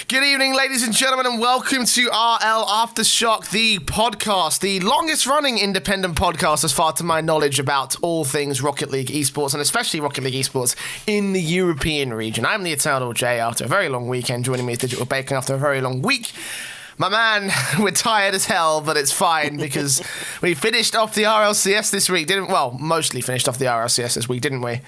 Good evening, ladies and gentlemen, and welcome to RLAfterShock, the podcast, the longest-running independent podcast, as far to my knowledge, about all things Rocket League esports, and especially Rocket League esports in the European region. I'm the Eternal J after a very long weekend. Joining me is Digital Bacon after a very long week. My man, we're tired as hell, but it's fine because we finished off the RLCS this week, mostly finished off the RLCS this week, didn't we?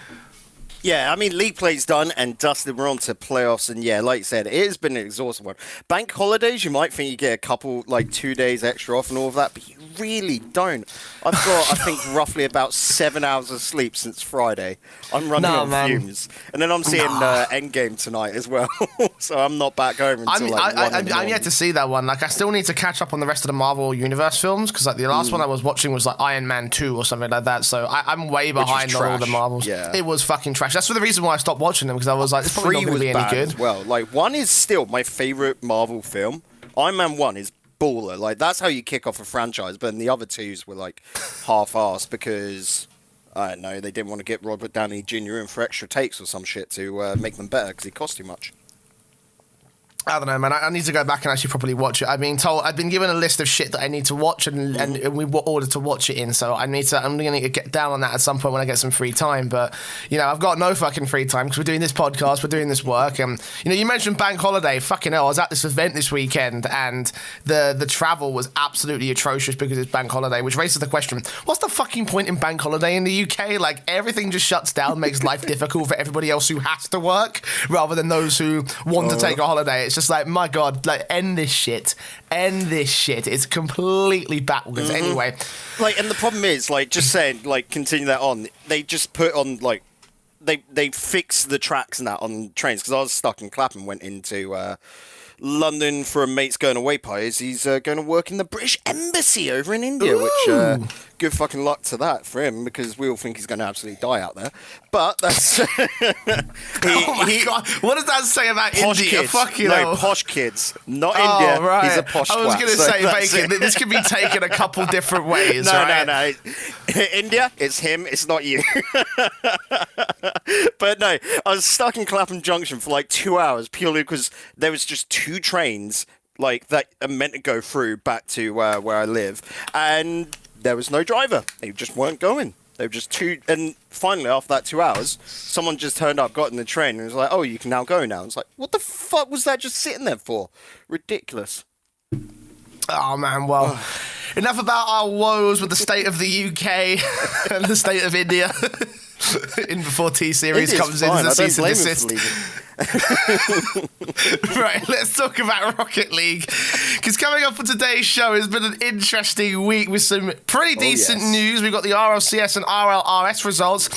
Yeah, I mean, league play's done and dusted. We're on to playoffs, and yeah, like you said, it has been an exhausting one. Bank holidays, you might think you get a couple, 2 days extra off and all of that, but you really don't. I've got, I think, roughly about 7 hours of sleep since Friday. I'm running on fumes. And then I'm seeing Endgame tonight as well, so I'm not back home until I'm yet to see that one. I still need to catch up on the rest of the Marvel Universe films, because the last one I was watching was Iron Man 2 or something like that, so I'm way behind on all the Marvels. Yeah. It was fucking trash. That's the reason why I stopped watching them, because I was like, it's probably not going to be any good. Well, 1 is still my favorite Marvel film. Iron Man 1 is baller. That's how you kick off a franchise, but then the other twos were half-assed because, I don't know, they didn't want to get Robert Downey Jr. in for extra takes or some shit to make them better because he cost too much. I don't know, man. I need to go back and actually properly watch it. I've been given a list of shit that I need to watch and we order to watch it in. So I'm going to need to get down on that at some point when I get some free time. But, I've got no fucking free time because we're doing this podcast, we're doing this work. And, you mentioned bank holiday. Fucking hell, I was at this event this weekend and the travel was absolutely atrocious because it's bank holiday, which raises the question, what's the fucking point in bank holiday in the UK? Everything just shuts down, makes life difficult for everybody else who has to work rather than those who want to take a holiday. It's just my God, end this shit. End this shit. It's completely backwards. Anyway. And the problem is, just saying, continue that on, they just put on, they fix the tracks and that on trains, because I was stuck in Clapham, went into London for a mate's going away parties. He's going to work in the British Embassy over in India, which good fucking luck to that for him, because we all think he's going to absolutely die out there. But that's... oh my God. What does that say about India? Kids. Posh kids. Not India. Right. He's a posh I was going to say, Bacon, this could be taken a couple different ways, right? No. India, it's him, it's not you. But no, I was stuck in Clapham Junction for 2 hours, purely because there was just 2 trains that are meant to go through back to where I live, and there was no driver. They just weren't going. They were just and finally, after that 2 hours, someone just turned up, got in the train, and was like, "Oh, you can now go now." And it's what the fuck was that just sitting there for? Ridiculous. Oh man, well, enough about our woes with the state of the UK and the state of India. In before T-Series comes in as a cease and desist. Right, let's talk about Rocket League, because coming up for today's show has been an interesting week with some pretty decent news. We've got the RLCS and RLRS results.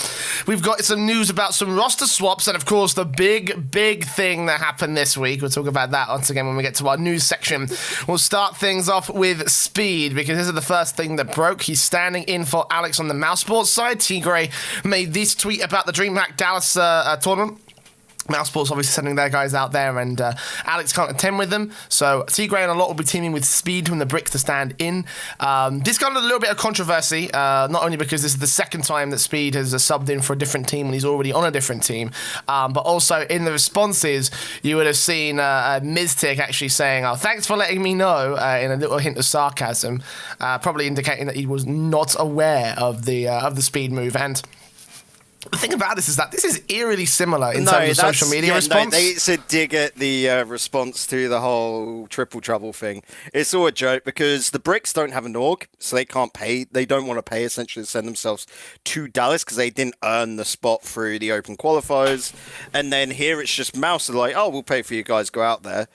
We've got some news about some roster swaps, and of course the big thing that happened this week. We'll talk about that once again when we get to our news section. We'll start things off with Speed, because this is the first thing that broke. He's standing in for Alex on the mouse sports side. Tigray made this tweet about the DreamHack Dallas tournament. Mousesports obviously sending their guys out there, and Alex can't attend with them, so Tigray and a lot will be teaming with Speed from the Bricks to stand in. This got a little bit of controversy, not only because this is the second time that Speed has subbed in for a different team when he's already on a different team, but also in the responses, you would have seen Miztic actually saying, "Oh, thanks for letting me know," in a little hint of sarcasm, probably indicating that he was not aware of the Speed move. And the thing about this is that this is eerily similar in terms of social media response. It's a dig at the response to the whole Triple Trouble thing. It's all a joke because the Bricks don't have an org, so they can't pay. They don't want to pay, essentially, to send themselves to Dallas because they didn't earn the spot through the open qualifiers. And then here it's just Mouse are like, "Oh, we'll pay for you guys, go out there."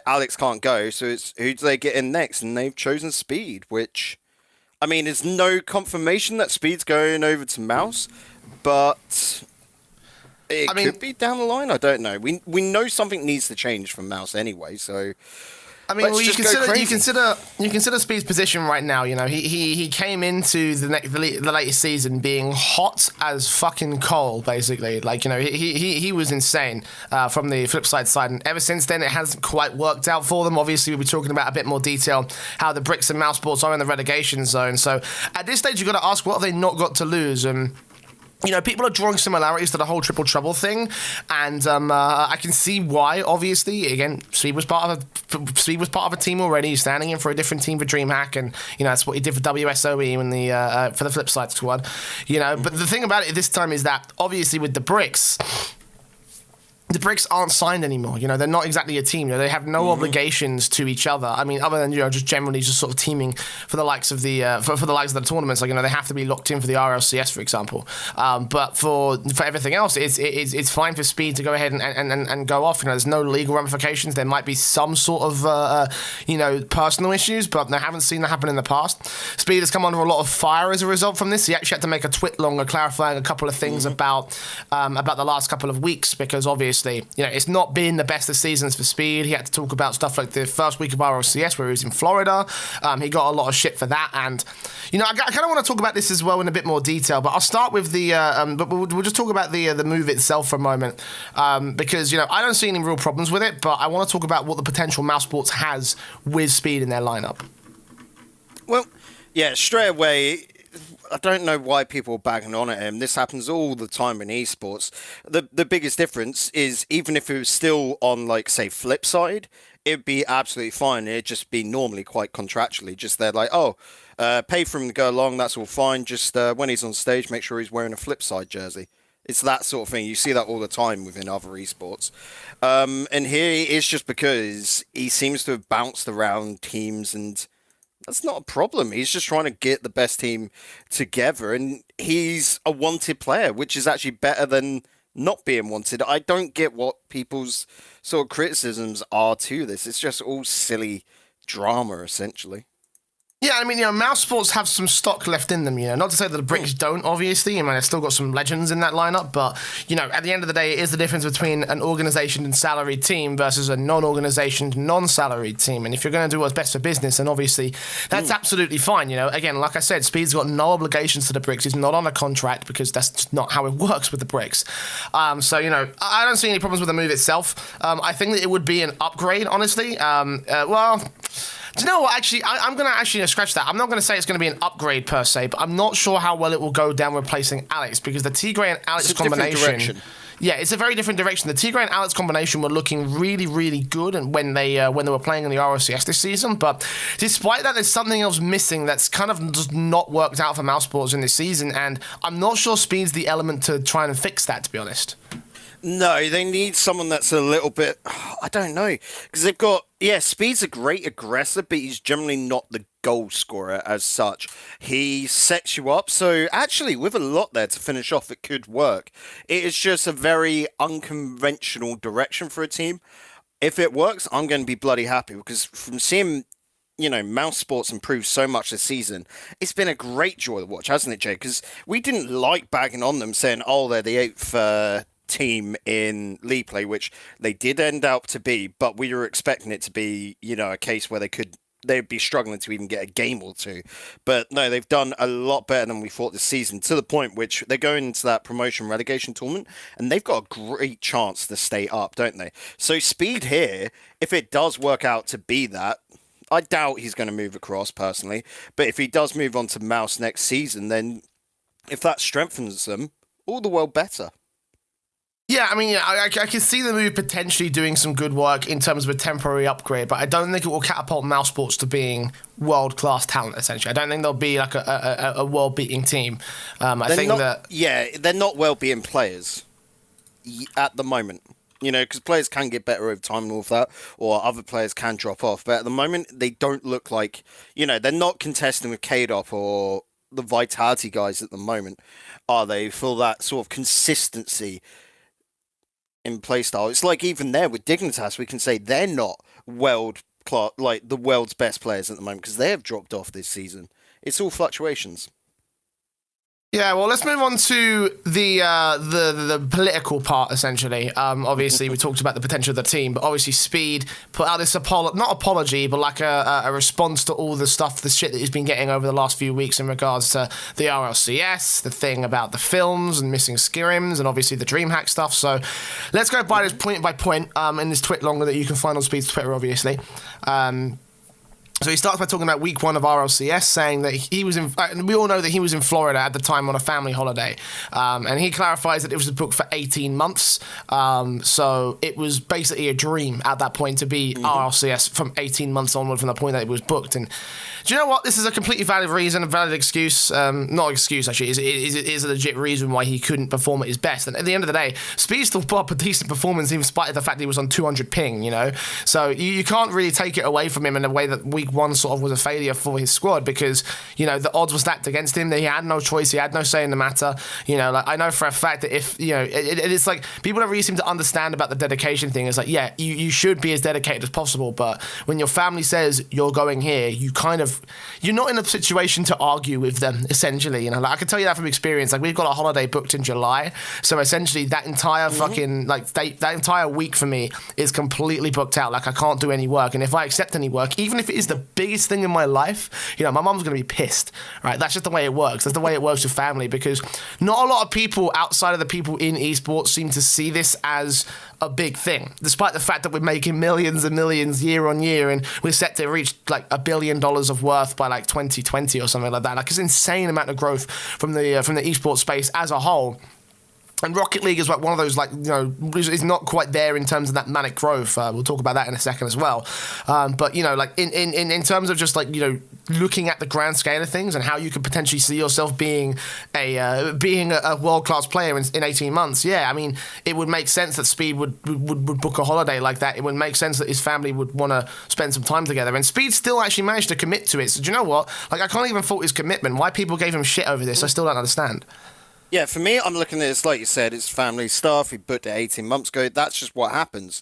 Alex can't go, so it's who do they get in next? And they've chosen Speed, which, I mean, there's no confirmation that Speed's going over to Mouse. But it could be down the line. I don't know. We know something needs to change from Mouse anyway. So I mean, well, you consider Speed's position right now. He came into the latest season being hot as fucking coal, basically. He was insane from the flip side, and ever since then it hasn't quite worked out for them. Obviously, we'll be talking about a bit more detail how the Bricks and Mouse Sports are in the relegation zone. So at this stage, you've got to ask, what have they not got to lose? people are drawing similarities to the whole triple trouble thing, and I can see why. Obviously, again, Speed was part of a team already, standing in for a different team for DreamHack, and that's what he did for WSOE when for the Flipside squad. But the thing about it this time is that obviously with the Bricks. The Bricks aren't signed anymore. They're not exactly a team. They have no obligations to each other. I mean, other than just generally just sort of teaming for the likes of the for the likes of the tournaments. Like they have to be locked in for the RLCS, for example. But for everything else, it's fine for Speed to go ahead and go off. There's no legal ramifications. There might be some sort of personal issues, but I haven't seen that happen in the past. Speed has come under a lot of fire as a result from this. He actually had to make a tweet longer clarifying a couple of things about the last couple of weeks, because obviously. It's not been the best of seasons for Speed. He had to talk about stuff like the first week of RLCS where he was in Florida. He got a lot of shit for that, and I kind of want to talk about this as well in a bit more detail. But I'll start with but we'll just talk about the move itself for a moment, because I don't see any real problems with it. But I want to talk about what the potential Mouse Sports has with Speed in their lineup. Well, yeah, straight away. I don't know why people are bagging on at him. This happens all the time in esports. The biggest difference is even if it was still on, like, say, Flipside, it'd be absolutely fine. It'd just be normally quite contractually. Just they're like, pay for him to go along, that's all fine. Just when he's on stage, make sure he's wearing a Flipside jersey. It's that sort of thing. You see that all the time within other esports. And here it's just because he seems to have bounced around teams, and that's not a problem. He's just trying to get the best team together, and he's a wanted player, which is actually better than not being wanted. I don't get what people's sort of criticisms are to this. It's just all silly drama, essentially. Yeah, I mean, Mouse Sports have some stock left in them, Not to say that the Bricks don't, obviously. They've still got some legends in that lineup, but, at the end of the day, it is the difference between an organization and salaried team versus a non-organization, non-salaried team. And if you're going to do what's best for business, then obviously that's absolutely fine, Again, like I said, Speed's got no obligations to the Bricks. He's not on a contract because that's just not how it works with the Bricks. So, I don't see any problems with the move itself. I think that it would be an upgrade, honestly. Do you know what? Actually, I'm going to actually scratch that. I'm not going to say it's going to be an upgrade per se, but I'm not sure how well it will go down replacing Alex, because the Tigray and Alex combination. Yeah, it's a very different direction. The Tigray and Alex combination were looking really, really good, and when they were playing in the RLCS this season. But despite that, there's something else missing that's kind of just not worked out for Mouse Sports in this season, and I'm not sure Speed's the element to try and fix that, to be honest. No, they need someone that's a little bit, I don't know, because they've got, Speed's a great aggressor, but he's generally not the goal scorer as such. He sets you up, so actually with a lot there to finish off, it could work. It is just a very unconventional direction for a team. If it works, I'm going to be bloody happy, because from seeing Mouse Sports improve so much this season, it's been a great joy to watch, hasn't it, Jay? Because we didn't like bagging on them, saying, they're the 8th team in League Play, which they did end up to be, but we were expecting it to be, a case where they'd be struggling to even get a game or two. But no, they've done a lot better than we thought this season, to the point which they're going into that promotion relegation tournament, and they've got a great chance to stay up, don't they? So Speed here, if it does work out to be that, I doubt he's going to move across personally, but if he does move on to Mouse next season, then if that strengthens them, all the world better. Yeah, I mean, I can see the move potentially doing some good work in terms of a temporary upgrade, but I don't think it will catapult Mouse Sports to being world-class talent, essentially. I don't think they'll be like a world-beating team. They're not well-beating players at the moment. Because players can get better over time and all of that, or other players can drop off. But at the moment, they don't look like, they're not contesting with K-Dop or the Vitality guys at the moment, are they? For that sort of consistency in playstyle. It's like even there with Dignitas, we can say they're not world-class, like the world's best players at the moment, because they have dropped off this season. It's all fluctuations. Yeah, well, let's move on to the political part, essentially. Obviously, we talked about the potential of the team, but obviously Speed put out this not apology, but like a response to all the stuff, the shit that he's been getting over the last few weeks in regards to the RLCS, the thing about the films and missing skirims, and obviously the DreamHack stuff. So let's go by this point by point in this tweet longer that you can find on Speed's Twitter, obviously. So he starts by talking about week 1 of RLCS, saying that he was in, and we all know that he was in Florida at the time on a family holiday. And he clarifies that it was booked for 18 months. So it was basically a dream at that point to be RLCS from 18 months onward from the point that it was booked. And do you know what? This is a completely valid reason, a valid excuse. Not excuse, actually. It is a legit reason why he couldn't perform at his best. And at the end of the day, Speed still put up a decent performance in spite of the fact that he was on 200 ping, you know? So you can't really take it away from him in a way that week 1 sort of was a failure for his squad, because, you know, the odds were stacked against him. He had no choice. He had no say in the matter. You know, like, I know for a fact that if, you know, it's like people don't really seem to understand about the dedication thing. It's like, yeah, you should be as dedicated as possible, but when your family says you're going here, you're not in a situation to argue with them, essentially. You know, like, I can tell you that from experience. Like, we've got a holiday booked in July, so essentially that entire fucking, like, that entire week for me is completely booked out. Like, I can't do any work, and if I accept any work, even if it is the biggest thing in my life, you know, my mum's going to be pissed, right? That's just the way it works. That's the way it works with family, because not a lot of people outside of the people in esports seem to see this as a big thing, despite the fact that we're making millions and millions year on year, and we're set to reach like $1 billion of worth by like 2020 or something like that. Like, it's an insane amount of growth from the esports space as a whole. And Rocket League is like one of those, like, you know, is not quite there in terms of that manic growth. We'll talk about that in a second as well. But, you know, like in terms of just, like, you know, looking at the grand scale of things and how you could potentially see yourself being a world-class player in 18 months, yeah, I mean, it would make sense that Speed would book a holiday like that. It would make sense that his family would want to spend some time together. And Speed still actually managed to commit to it. So do you know what? Like, I can't even fault his commitment. Why people gave him shit over this, I still don't understand. Yeah, for me, I'm looking at this, like you said, it's family stuff. He booked it 18 months ago. That's just what happens.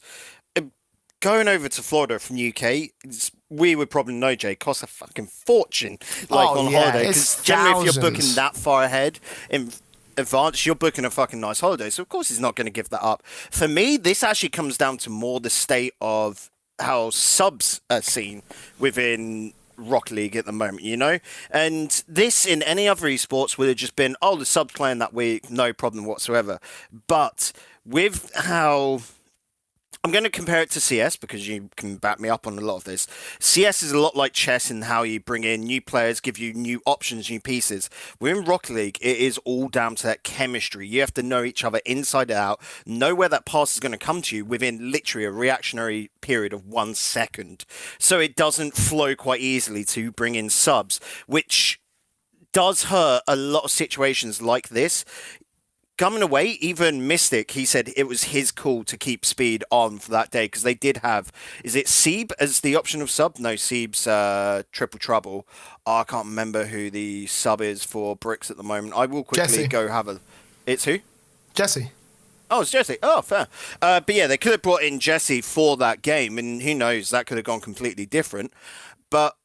Going over to Florida from UK, we would probably know, Jay, costs a fucking fortune, like, on holiday. Because generally, if you're booking that far ahead in advance, you're booking a fucking nice holiday. So, of course, he's not going to give that up. For me, this actually comes down to more the state of how subs are seen within Rocket League at the moment, you know? And this, in any other esports, would have just been, oh, the subs playing that week, no problem whatsoever. But with how... I'm going to compare it to CS because you can back me up on a lot of this. CS is a lot like chess in how you bring in new players, give you new options, new pieces. Within Rocket League, it is all down to that chemistry. You have to know each other inside out, know where that pass is going to come to you within literally a reactionary period of 1 second. So it doesn't flow quite easily to bring in subs, which does hurt a lot of situations like this. Coming away, even Mystic, he said it was his call to keep Speed on for that day because they did have, is it Seeb as the option of sub? No, Seeb's Triple Trouble. Oh, I can't remember who the sub is for Bricks at the moment. I will quickly Jesse. go have a... It's who? Jesse. Oh, it's Jesse. Oh, fair. But yeah, they could have brought in Jesse for that game, and who knows, that could have gone completely different. But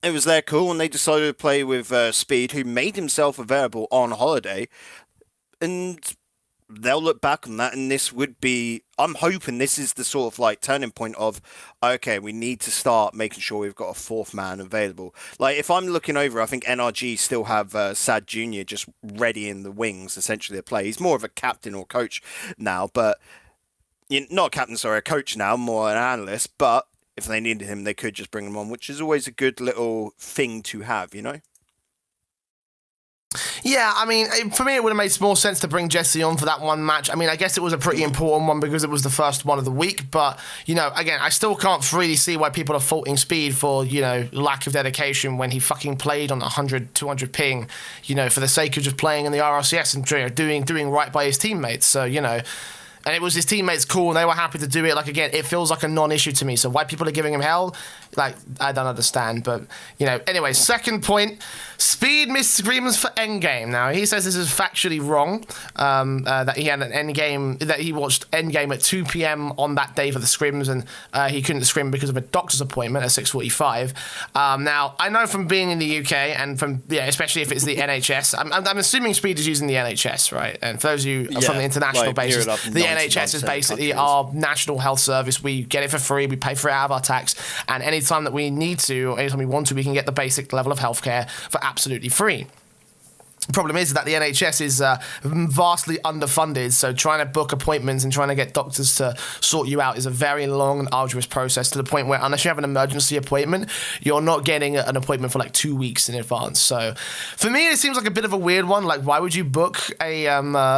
it was their call, and they decided to play with Speed, who made himself available on holiday. And they'll look back on that, and this would be... I'm hoping this is the sort of, like, turning point of, okay, we need to start making sure we've got a fourth man available. Like, if I'm looking over, I think NRG still have Sad Jr. just ready in the wings, essentially, to play. He's more of a captain or coach now, but... Not a captain, sorry, a coach now, more an analyst, but if they needed him, they could just bring him on, which is always a good little thing to have, you know? Yeah, I mean, for me, it would have made more sense to bring Jesse on for that one match. I mean, I guess it was a pretty important one because it was the first one of the week. But, you know, again, I still can't really see why people are faulting Speed for, you know, lack of dedication when he fucking played on 100, 200 ping, you know, for the sake of just playing in the RLCS and, you know, doing right by his teammates. So, you know... And it was his teammates cool, and they were happy to do it. Like, again, it feels like a non-issue to me. So why people are giving him hell, like, I don't understand. But, you know, anyway, second point, Speed missed screamers for Endgame. Now, he says this is factually wrong, that he had an Endgame, that he watched Endgame at 2 p.m. on that day for the scrims, and he couldn't scrim because of a doctor's appointment at 6:45. Now, I know from being in the UK, and from, yeah, especially if it's the NHS, I'm assuming Speed is using the NHS, right? And for those of you from the international basis, the NHS is basically our national health service. We get it for free. We pay for it out of our tax. And anytime that we need to, or anytime we want to, we can get the basic level of healthcare for absolutely free. The problem is that the NHS is vastly underfunded, so trying to book appointments and trying to get doctors to sort you out is a very long and arduous process, to the point where unless you have an emergency appointment, you're not getting an appointment for like 2 weeks in advance. So for me, it seems like a bit of a weird one. Like, why would you book a,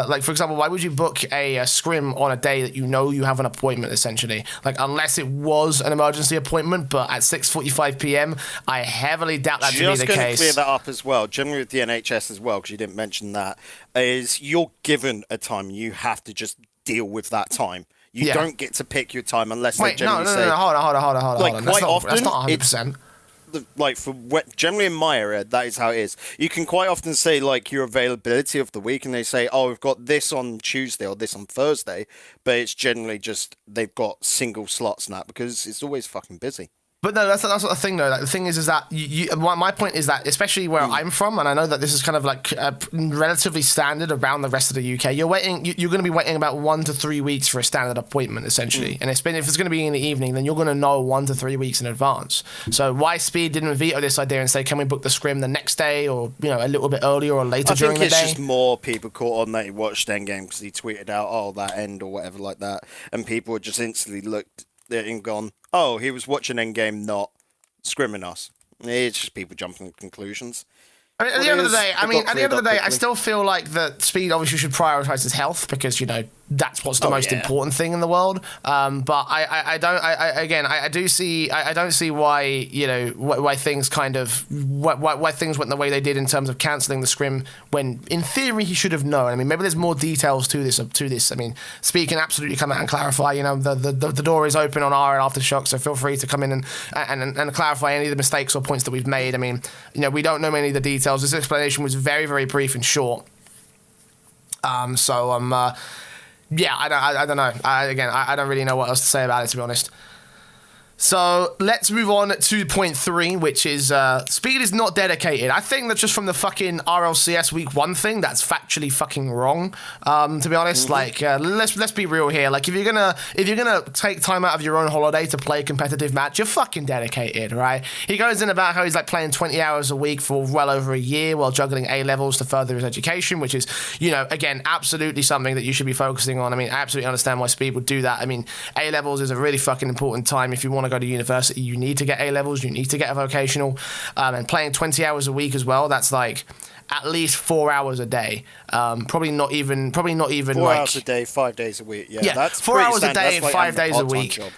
like, for example, why would you book a scrim on a day that you know you have an appointment, essentially? Like, unless it was an emergency appointment, but at 6:45 p.m., I heavily doubt that to be the case. Just going to clear that up as well, generally with the NHS as well, because you didn't mention that, is you're given a time. You have to just deal with that time. You don't get to pick your time unless they generally say... No, hold on. Like, quite often, that's not 100%. Like, generally in my area, that is how it is. You can quite often say, like, your availability of the week, and they say, oh, we've got this on Tuesday or this on Thursday, but it's generally just they've got single slots now because it's always fucking busy. But no, that's not the thing, though. Like, the thing is that my point is that, especially where I'm from, and I know that this is kind of like relatively standard around the rest of the UK, you're going to be waiting about 1 to 3 weeks for a standard appointment, essentially. And if it's going to be in the evening, then you're going to know 1 to 3 weeks in advance. So why Speed didn't veto this idea and say, can we book the scrim the next day, or a little bit earlier or later during the day? I think it's just more people caught on that he watched Endgame because he tweeted out, oh, that end or whatever like that, and people just instantly looked at him and gone, oh, he was watching Endgame, not scrimming us. It's just people jumping to conclusions. I mean, at the end of the day, I still feel like that Speed obviously should prioritize his health because, that's what's the most important thing in the world. But I don't see why, why things kind of, why things went the way they did in terms of cancelling the scrim when, in theory, he should have known. I mean, maybe there's more details to this. I mean, Speed can absolutely come out and clarify. The door is open on RLAfterShock, so feel free to come in and clarify any of the mistakes or points that we've made. I mean, we don't know many of the details. This explanation was very, very brief and short. Yeah, I don't know. I don't really know what else to say about it, to be honest. So let's move on to point 3, which is Speed is not dedicated. I think that just from the fucking RLCS week 1 thing, that's factually fucking wrong. To be honest, let's be real here. Like, if you're gonna take time out of your own holiday to play a competitive match, you're fucking dedicated, right? He goes in about how he's like playing 20 hours a week for well over a year while juggling A levels to further his education, which is, again, absolutely something that you should be focusing on. I mean, I absolutely understand why Speed would do that. I mean, A levels is a really fucking important time if you want to go to university. You need to get A levels, you need to get a vocational, and playing 20 hours a week as well. That's like at least 4 hours a day. Probably not even 4 hours a day, 5 days a week. Yeah, that's 4 hours a day and and 5 days a week. Job.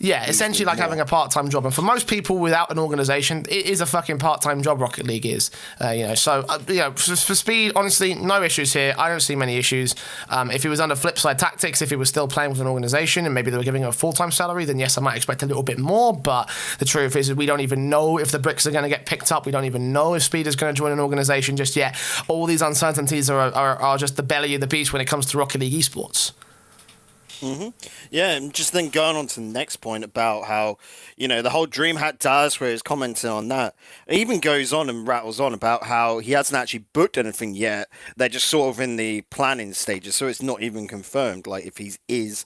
Yeah, essentially like having a part-time job. And for most people without an organization, it is a fucking part-time job, Rocket League is. For Speed, honestly, no issues here. I don't see many issues. If he was under Flipside Tactics, if he was still playing with an organization and maybe they were giving him a full-time salary, then yes, I might expect a little bit more. But the truth is we don't even know if the bricks are going to get picked up. We don't even know if Speed is going to join an organization just yet. All these uncertainties are just the belly of the beast when it comes to Rocket League esports. Mm-hmm. Yeah, and just then going on to the next point about how, the whole DreamHack Dallas, where he's commenting on that, it even goes on and rattles on about how he hasn't actually booked anything yet. They're just sort of in the planning stages, so it's not even confirmed, like, if he is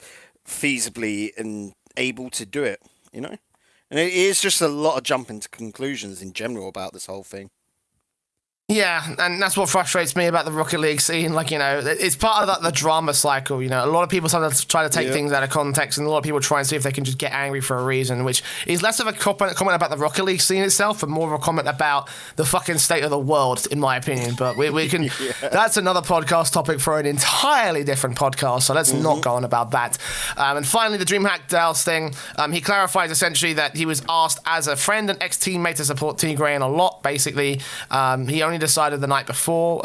feasibly and able to do it, And it is just a lot of jumping to conclusions in general about this whole thing. Yeah, and that's what frustrates me about the Rocket League scene. Like, it's part of the drama cycle. A lot of people sometimes try to take things out of context, and a lot of people try and see if they can just get angry for a reason, which is less of a comment about the Rocket League scene itself and more of a comment about the fucking state of the world, in my opinion. But we can... That's another podcast topic for an entirely different podcast, so let's not go on about that. And finally, the DreamHack Dallas thing. He clarifies essentially that he was asked as a friend and ex-teammate to support T-Gray in a lot, basically. He only decided the night before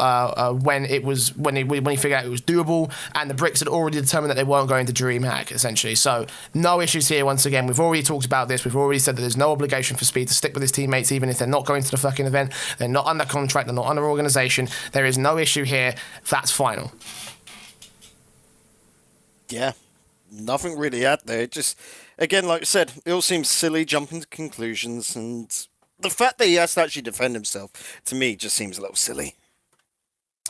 when he figured out it was doable, and the bricks had already determined that they weren't going to DreamHack, essentially. So no issues here. Once again, we've already talked about this. We've already said that there's no obligation for Speed to stick with his teammates, even if they're not going to the fucking event. They're not under contract. They're not under organization. There is no issue here. That's final. Yeah. Nothing really out there. Just, again, like I said, it all seems silly, jumping to conclusions, and the fact that he has to actually defend himself, to me, just seems a little silly.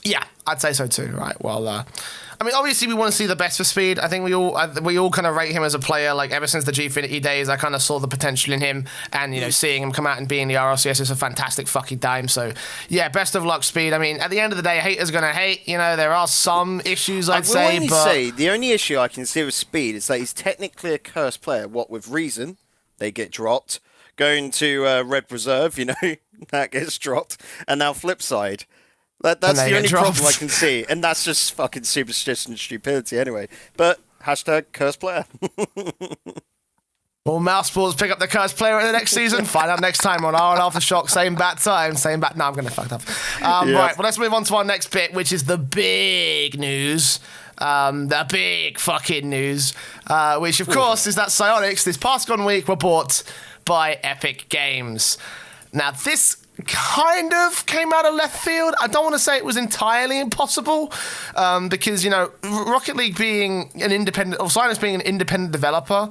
Yeah, I'd say so too. Right. Well, I mean, obviously we want to see the best for Speed. I think we all kind of rate him as a player. Like ever since the Gfinity days, I kind of saw the potential in him, and seeing him come out and being the RLCS is a fantastic fucking dime. So yeah, best of luck, Speed. I mean, at the end of the day, haters gonna hate. There are some issues I'd say, but the only issue I can see with Speed is that he's technically a cursed player. What with reason, they get dropped. Going to Red Reserve, that gets dropped, and now flip side. That's the only problem I can see, and that's just fucking superstition and stupidity anyway. But hashtag cursed player. Will Mousesports pick up the cursed player in the next season? Find out next time on RLAfterShock. Same bat time, same bat. No, I'm going to fuck up. Right, well, let's move on to our next bit, which is the big news. The big fucking news, which, of course, is that Psyonix, this past week, were bought by Epic Games. Now, this kind of came out of left field. I don't want to say it was entirely impossible, because, Rocket League being an independent, or Psyonix being an independent developer,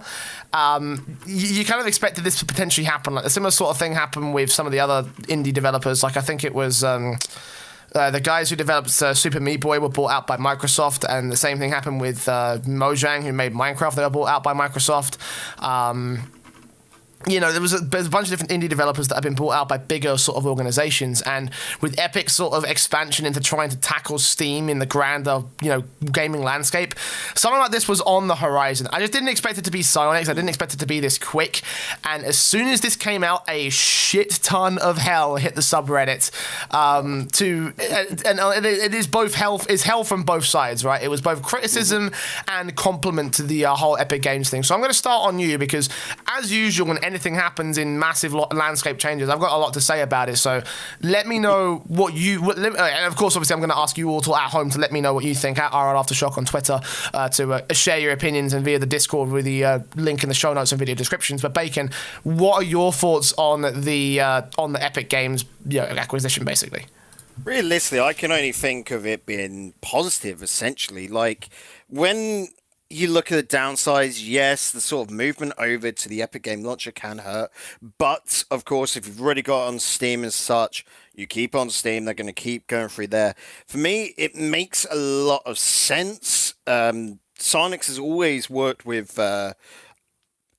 you kind of expected this to potentially happen. Like a similar sort of thing happened with some of the other indie developers. Like I think it was the guys who developed Super Meat Boy were bought out by Microsoft, and the same thing happened with Mojang, who made Minecraft. They were bought out by Microsoft. There's a bunch of different indie developers that have been brought out by bigger sort of organizations, and with Epic's sort of expansion into trying to tackle Steam in the grander, gaming landscape, something like this was on the horizon. I just didn't expect it to be Psyonix. I didn't expect it to be this quick, and as soon as this came out, a shit ton of hell hit the subreddit. It is both hell from both sides, right? It was both criticism and compliment to the whole Epic Games thing. So I'm going to start on you, because as usual, when anything happens in massive landscape changes, I've got a lot to say about it. So let me know what you... and of course, obviously, I'm going to ask you all at home to let me know what you think at RLAfterShock on Twitter, to share your opinions, and via the Discord with the link in the show notes and video descriptions. But Bacon, what are your thoughts on the Epic Games acquisition, basically? Realistically, I can only think of it being positive, essentially. Like, when you look at the downsides, yes, the sort of movement over to the Epic Game Launcher can hurt. But, of course, if you've already got it on Steam and such, you keep on Steam, they're going to keep going through there. For me, it makes a lot of sense. Psyonix has always worked with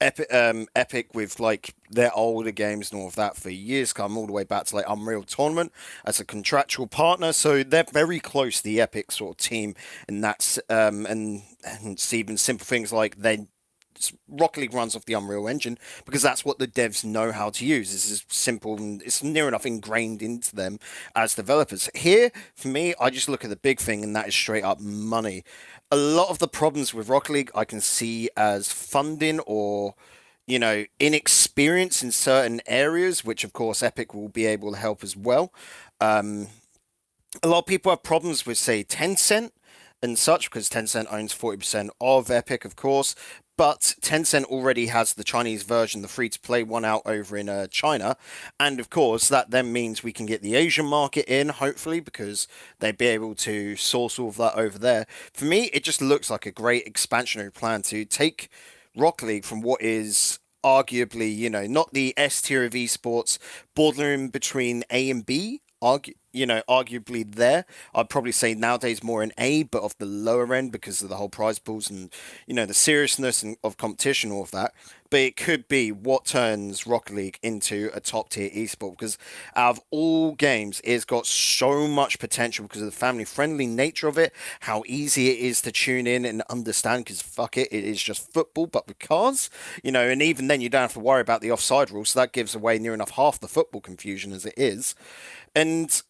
Epic with like their older games and all of that for years, come all the way back to like Unreal Tournament as a contractual partner, so they're very close to the Epic sort of team, and that's and even simple things like Rocket League runs off the Unreal Engine because that's what the devs know how to use. This is simple and it's near enough ingrained into them as developers. Here, for me, I just look at the big thing, and that is straight up money. A lot of the problems with Rocket League I can see as funding or, inexperience in certain areas, which of course Epic will be able to help as well. A lot of people have problems with, say, Tencent and such, because Tencent owns 40% of Epic, of course. But Tencent already has the Chinese version, the free-to-play one, out over in China. And, of course, that then means we can get the Asian market in, hopefully, because they'd be able to source all of that over there. For me, it just looks like a great expansionary plan to take Rocket League from what is arguably, not the S tier of esports, bordering between A and B, arguably there. I'd probably say nowadays more an A, but of the lower end because of the whole prize pools and, the seriousness of competition, all of that. But it could be what turns Rocket League into a top tier esport, because out of all games, it's got so much potential because of the family friendly nature of it, how easy it is to tune in and understand, because fuck it is just football, but with cars, and even then you don't have to worry about the offside rule, so that gives away near enough half the football confusion as it is. And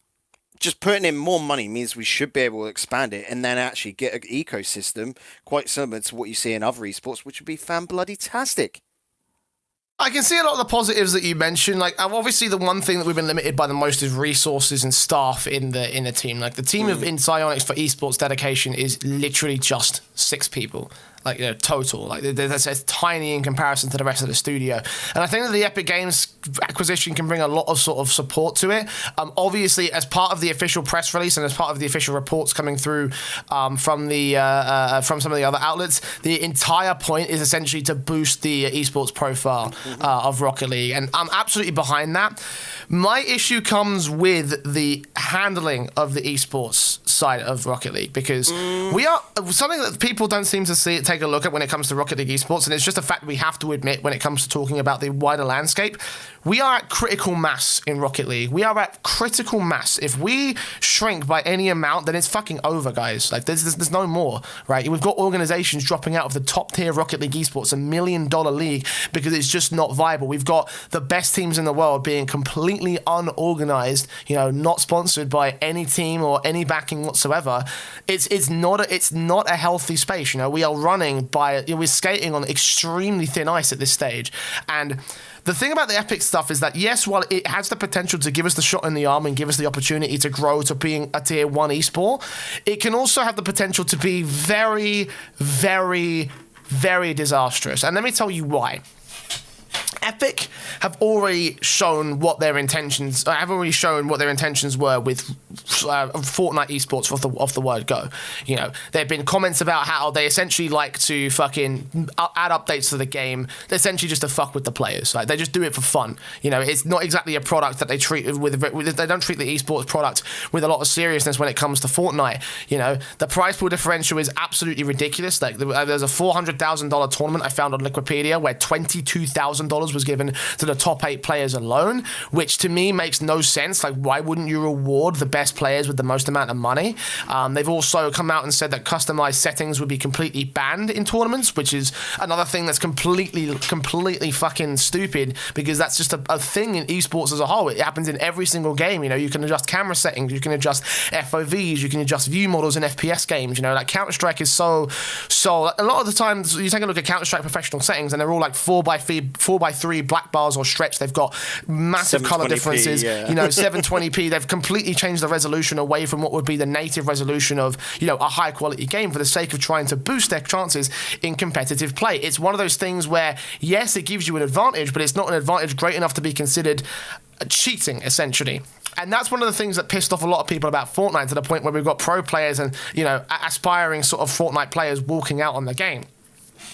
just putting in more money means we should be able to expand it and then actually get an ecosystem quite similar to what you see in other esports, which would be fan-bloody-tastic. I can see a lot of the positives that you mentioned. Like, obviously, the one thing that we've been limited by the most is resources and staff in the team. Like, the team in Psyonix for esports dedication is literally just 6 people. like, you know, total. Like, that's tiny in comparison to the rest of the studio. And I think that the Epic Games acquisition can bring a lot of sort of support to it. Obviously, as part of the official press release and as part of the official reports coming through from some of the other outlets, the entire point is essentially to boost the esports profile of Rocket League. And I'm absolutely behind that. My issue comes with the handling of the esports side of Rocket League, because we are something that people don't seem to take a look at when it comes to Rocket League esports, and it's just a fact we have to admit when it comes to talking about the wider landscape. We are at critical mass in Rocket League. We are at critical mass. If we shrink by any amount, then it's fucking over, guys. Like, there's no more, right? We've got organizations dropping out of the top tier of Rocket League esports, $1 million league, because it's just not viable. We've got the best teams in the world being completely unorganized, you know, not sponsored by any team or any backing whatsoever. It's not a healthy space. You know, we're skating on extremely thin ice at this stage. And the thing about the Epic stuff is that, yes, while it has the potential to give us the shot in the arm and give us the opportunity to grow to being a tier 1 esport, it can also have the potential to be very, very, very disastrous. And let me tell you why. Epic have already shown what their intentions were with Fortnite esports off the word go. You know, there have been comments about how they essentially like to fucking add updates to the game, essentially just to fuck with the players. Like, they just do it for fun. You know, it's not exactly a product that they treat they don't treat the esports product with a lot of seriousness when it comes to Fortnite. You know, the prize pool differential is absolutely ridiculous. Like, there's a $400,000 tournament I found on Wikipedia where $22,000 was given to the top 8 players alone, which to me makes no sense. Like, why wouldn't you reward the best players with the most amount of money? They've also come out and said that customized settings would be completely banned in tournaments, which is another thing that's completely fucking stupid, because that's just a thing in esports as a whole. It happens in every single game. You know, you can adjust camera settings, you can adjust FOVs, you can adjust view models in FPS games. You know, like, Counter-Strike is so a lot of the times you take a look at Counter-Strike professional settings and they're all like 4x3 black bars or stretch. They've got massive color differences. You know, 720p. They've completely changed the resolution away from what would be the native resolution of, you know, a high quality game for the sake of trying to boost their chances in competitive play. It's one of those things where, yes, it gives you an advantage, but it's not an advantage great enough to be considered cheating, essentially. And that's one of the things that pissed off a lot of people about Fortnite, to the point where we've got pro players and, you know, aspiring sort of Fortnite players walking out on the game.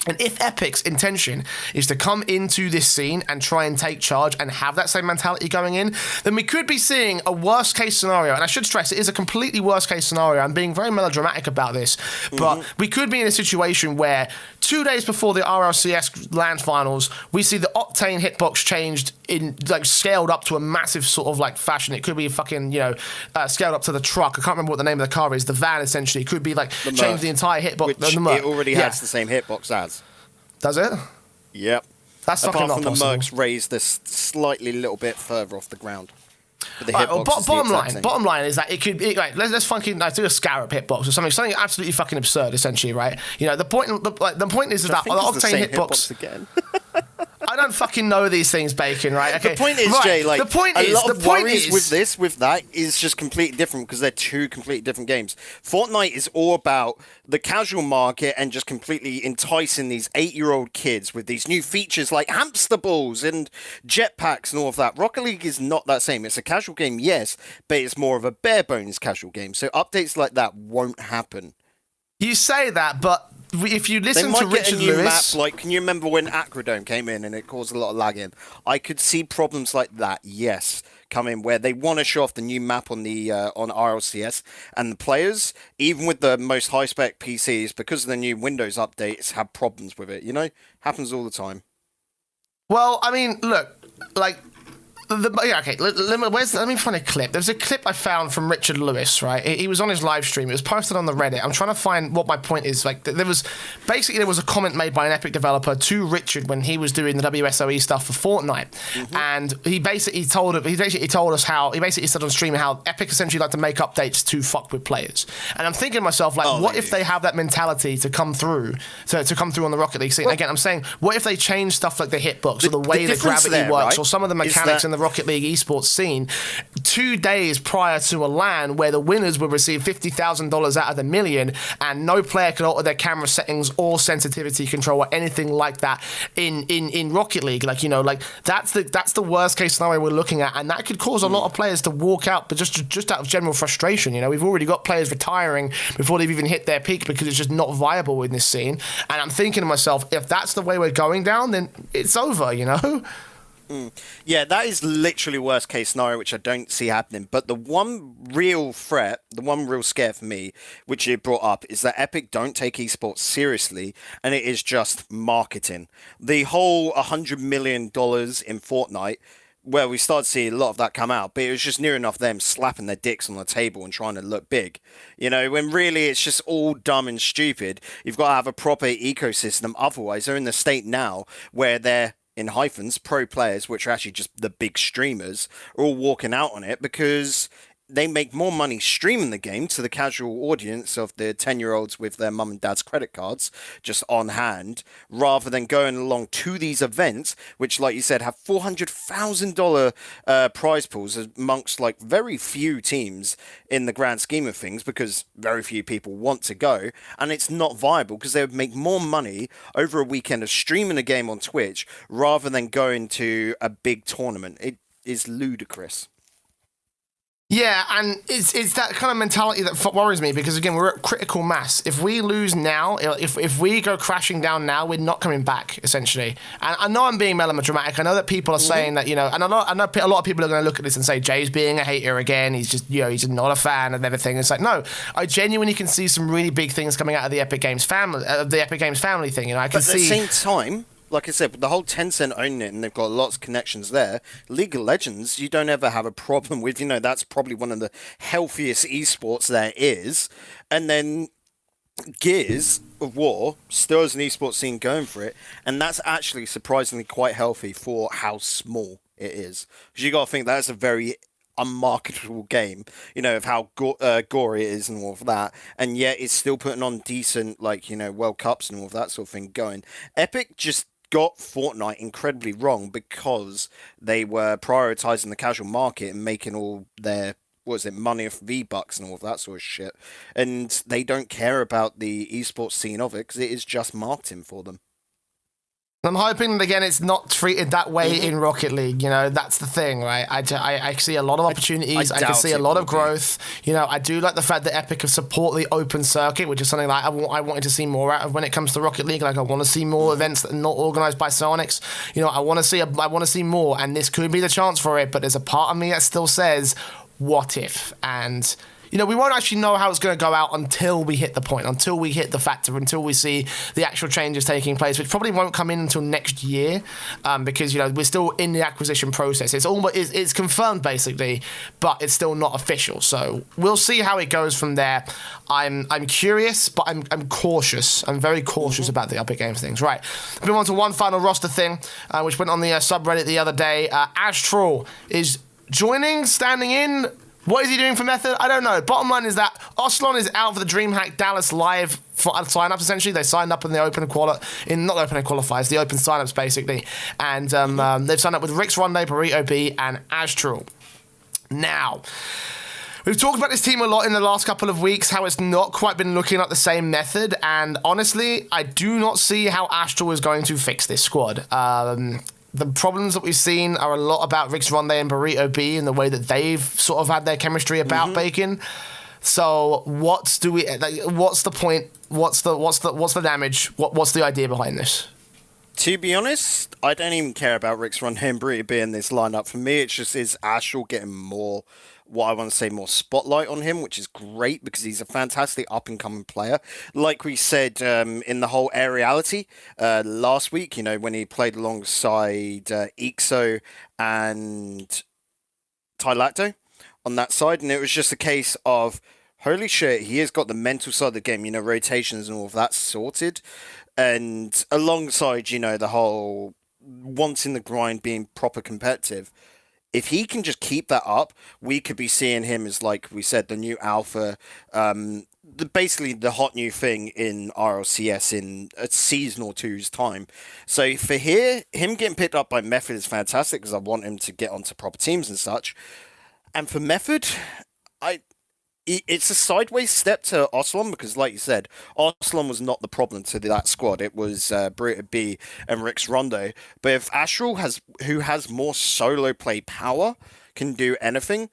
And if Epic's intention is to come into this scene and try and take charge and have that same mentality going in, then we could be seeing a worst case scenario. And I should stress, it is a completely worst case scenario. I'm being very melodramatic about this, but we could be in a situation where 2 days before the RLCS LAN finals, we see the Octane hitbox changed in, like, scaled up to a massive sort of like fashion. It could be fucking, you know, scaled up to the truck. I can't remember what the name of the car is. The van, essentially. It could be like change the entire hitbox. Which it already has the same hitbox as. Does it? Yep. That's fucking not possible. Apart from the Mercs raised this slightly little bit further off the ground. But the bottom line is that it could be, right, let's fucking do a Scarab hitbox or something absolutely fucking absurd, essentially, right? You know, the point is that the Octane hitbox again. I don't fucking know these things, Bacon, right? Okay. The point is, right, Jay, like, a lot of worries with that is just completely different, because they're two completely different games. Fortnite is all about the casual market and just completely enticing these 8-year-old kids with these new features like hamster balls and jetpacks and all of that. Rocket League is not that same. It's a casual game, yes, but it's more of a bare bones casual game. So updates like that won't happen. You say that, but if you listen to Richard Lewis, map, like, can you remember when Acrodome came in and it caused a lot of lagging? I could see problems like that, yes, come in, where they want to show off the new map on the on RLCS, and the players, even with the most high spec PCs, because of the new Windows updates, have problems with it. You know, happens all the time. Well, I mean, look, like. Okay, let me find a clip. There's a clip I found from Richard Lewis, right? He was on his live stream. It was posted on the Reddit. I'm trying to find what my point is. Like, there was a comment made by an Epic developer to Richard when he was doing the WSOE stuff for Fortnite, and he basically said on stream how Epic essentially like to make updates to fuck with players. And I'm thinking to myself, like, what if they have that mentality to come through on the Rocket League scene? Well, again, I'm saying, what if they change stuff like the hitbox or the way the gravity works, right? Or some of the mechanics in the Rocket League esports scene 2 days prior to a LAN where the winners would receive $50,000 out of the million, and no player could alter their camera settings or sensitivity control or anything like that in Rocket League. Like, you know, like that's the worst case scenario we're looking at, and that could cause a lot of players to walk out, but just out of general frustration. You know, we've already got players retiring before they've even hit their peak because it's just not viable in this scene. And I'm thinking to myself, if that's the way we're going down, then it's over, you know? Yeah, that is literally worst case scenario, which I don't see happening. But the one real threat, the one real scare for me, which you brought up, is that Epic don't take esports seriously, and it is just marketing. The whole $100 million in Fortnite, well, we started to see a lot of that come out, but it was just near enough them slapping their dicks on the table and trying to look big. You know, when really it's just all dumb and stupid. You've got to have a proper ecosystem. Otherwise, they're in the state now where they're, in hyphens, pro players, which are actually just the big streamers, are all walking out on it because they make more money streaming the game to the casual audience of the 10-year-olds with their mum and dad's credit cards just on hand, rather than going along to these events, which, like you said, have $400,000 prize pools amongst like very few teams in the grand scheme of things, because very few people want to go, and it's not viable because they would make more money over a weekend of streaming a game on Twitch rather than going to a big tournament. It is ludicrous. Yeah, and it's that kind of mentality that worries me, because again, we're at critical mass. If we lose now, if we go crashing down now, we're not coming back, essentially. And I know I'm being melodramatic. I know that people are saying that, you know, and I know a lot of people are going to look at this and say, Jay's being a hater again. He's just, you know, he's just not a fan and everything. It's like, no, I genuinely can see some really big things coming out of the Epic Games family, thing. You know, I can see. But at the same time, like I said, with the whole Tencent owning it, and they've got lots of connections there, League of Legends, you don't ever have a problem with. You know, that's probably one of the healthiest esports there is. And then Gears of War still has an esports scene going for it, and that's actually surprisingly quite healthy for how small it is. Because you got to think that's a very unmarketable game, you know, of how gory it is and all of that, and yet it's still putting on decent, like, you know, World Cups and all of that sort of thing going. Epic just got Fortnite incredibly wrong because they were prioritizing the casual market and making all their money off V-Bucks and all of that sort of shit, and they don't care about the esports scene of it because it is just marketing for them. I'm hoping that, again, it's not treated that way in Rocket League. You know, that's the thing, right? I see a lot of opportunities. I can see a lot of growth. You know, I do like the fact that Epic have support the open circuit, which is something like I wanted to see more out of when it comes to Rocket League. Like, I want to see more events that are not organized by Psyonix. You know, I want to see more, and this could be the chance for it. But there's a part of me that still says, what if? And you know, we won't actually know how it's going to go out until we hit the point, until we hit the factor, until we see the actual changes taking place, which probably won't come in until next year, because, you know, we're still in the acquisition process. It's confirmed, basically, but it's still not official. So we'll see how it goes from there. I'm curious, but I'm cautious. I'm very cautious about the Epic Games things. Right, move on to one final roster thing, which went on the subreddit the other day. Astral is joining, standing in. What is he doing for Method? I don't know. Bottom line is that Oslon is out for the DreamHack Dallas Live for sign-ups, essentially. They signed up in the open qualifiers, the open sign-ups, basically. And they've signed up with Rix Ronde, Burrito B, and Astral. Now, we've talked about this team a lot in the last couple of weeks, how it's not quite been looking like the same Method, and honestly, I do not see how Astral is going to fix this squad. The problems that we've seen are a lot about Rix Ronde and Burrito B and the way that they've sort of had their chemistry about Bacon. So what's the point? What's the damage? What's the idea behind this? To be honest, I don't even care about Rix Ronde and Burrito B in this lineup. For me, it just is Astral getting more, what I want to say, more spotlight on him, which is great because he's a fantastic up-and-coming player. Like we said in the whole aeriality last week, you know, when he played alongside Ixo and Tylacto on that side, and it was just a case of, holy shit, he has got the mental side of the game, you know, rotations and all of that sorted. And alongside, you know, the whole wanting the grind, being proper competitive, If he can just keep that up, we could be seeing him as, like we said, the new alpha, basically the hot new thing in RLCS in a season or two's time. So for him getting picked up by Method is fantastic because I want him to get onto proper teams and such. And for Method, it's a sideways step to Oslam because, like you said, Oslam was not the problem to that squad. It was Brita B and Rix Rondo. But if Astral, who has more solo play power, can do anything,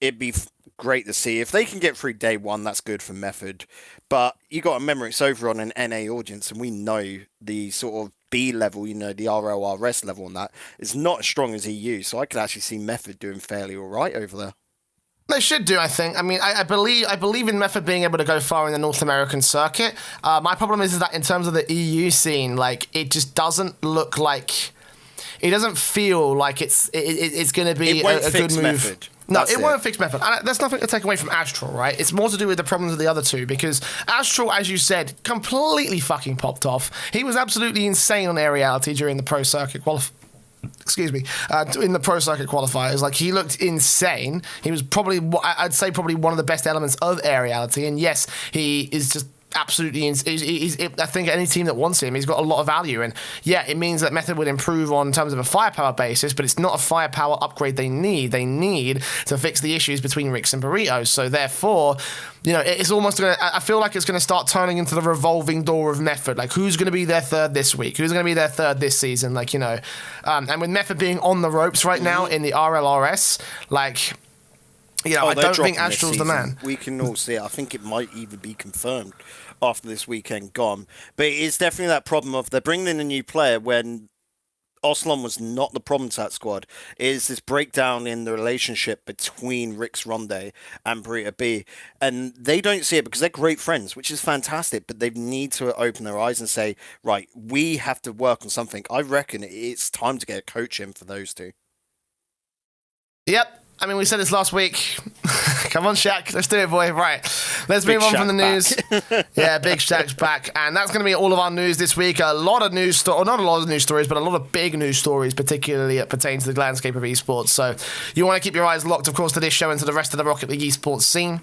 it'd be great to see. If they can get through day one, that's good for Method. But you got to remember, it's over on an NA audience, and we know the sort of B level, the RLRS level on that is not as strong as EU. So I could actually see Method doing fairly all right over there. They should do, I think. I mean, I believe in Method being able to go far in the North American circuit. My problem is that in terms of the EU scene, like, it just doesn't look like... It doesn't feel like it's going to be a good move. Method. No, it won't fix Method. And there's nothing to take away from Astral, right? It's more to do with the problems of the other two, because Astral, as you said, completely fucking popped off. He was absolutely insane on aeriality during the pro circuit in the pro circuit qualifiers. Like, he looked insane. He was probably one of the best elements of aeriality. And yes, he is just absolutely, I think any team that wants him, he's got a lot of value. And yeah, it means that Method would improve on terms of a firepower basis, but it's not a firepower upgrade they need. They need to fix the issues between Rix and Burritos. So therefore, it's almost going to, I feel like it's going to start turning into the revolving door of Method. Like, who's going to be their third this week? Who's going to be their third this season? Like, and with Method being on the ropes right now in the RLRS, like... I don't think Astral's the man. We can all see it. I think it might even be confirmed after this weekend gone. But it's definitely that problem of they're bringing in a new player when Oslam was not the problem to that squad. It is this breakdown in the relationship between Rix Ronde and Brita B. And they don't see it because they're great friends, which is fantastic. But they need to open their eyes and say, right, we have to work on something. I reckon it's time to get a coach in for those two. Yep. I mean, we said this last week. Come on, Shaq. Let's do it, boy. Right. Let's move on from the news. Yeah, Big Shaq's back. And that's going to be all of our news this week. A lot of news, not a lot of news stories, but a lot of big news stories, particularly that pertain to the landscape of esports. So you want to keep your eyes locked, of course, to this show and to the rest of the Rocket League esports scene.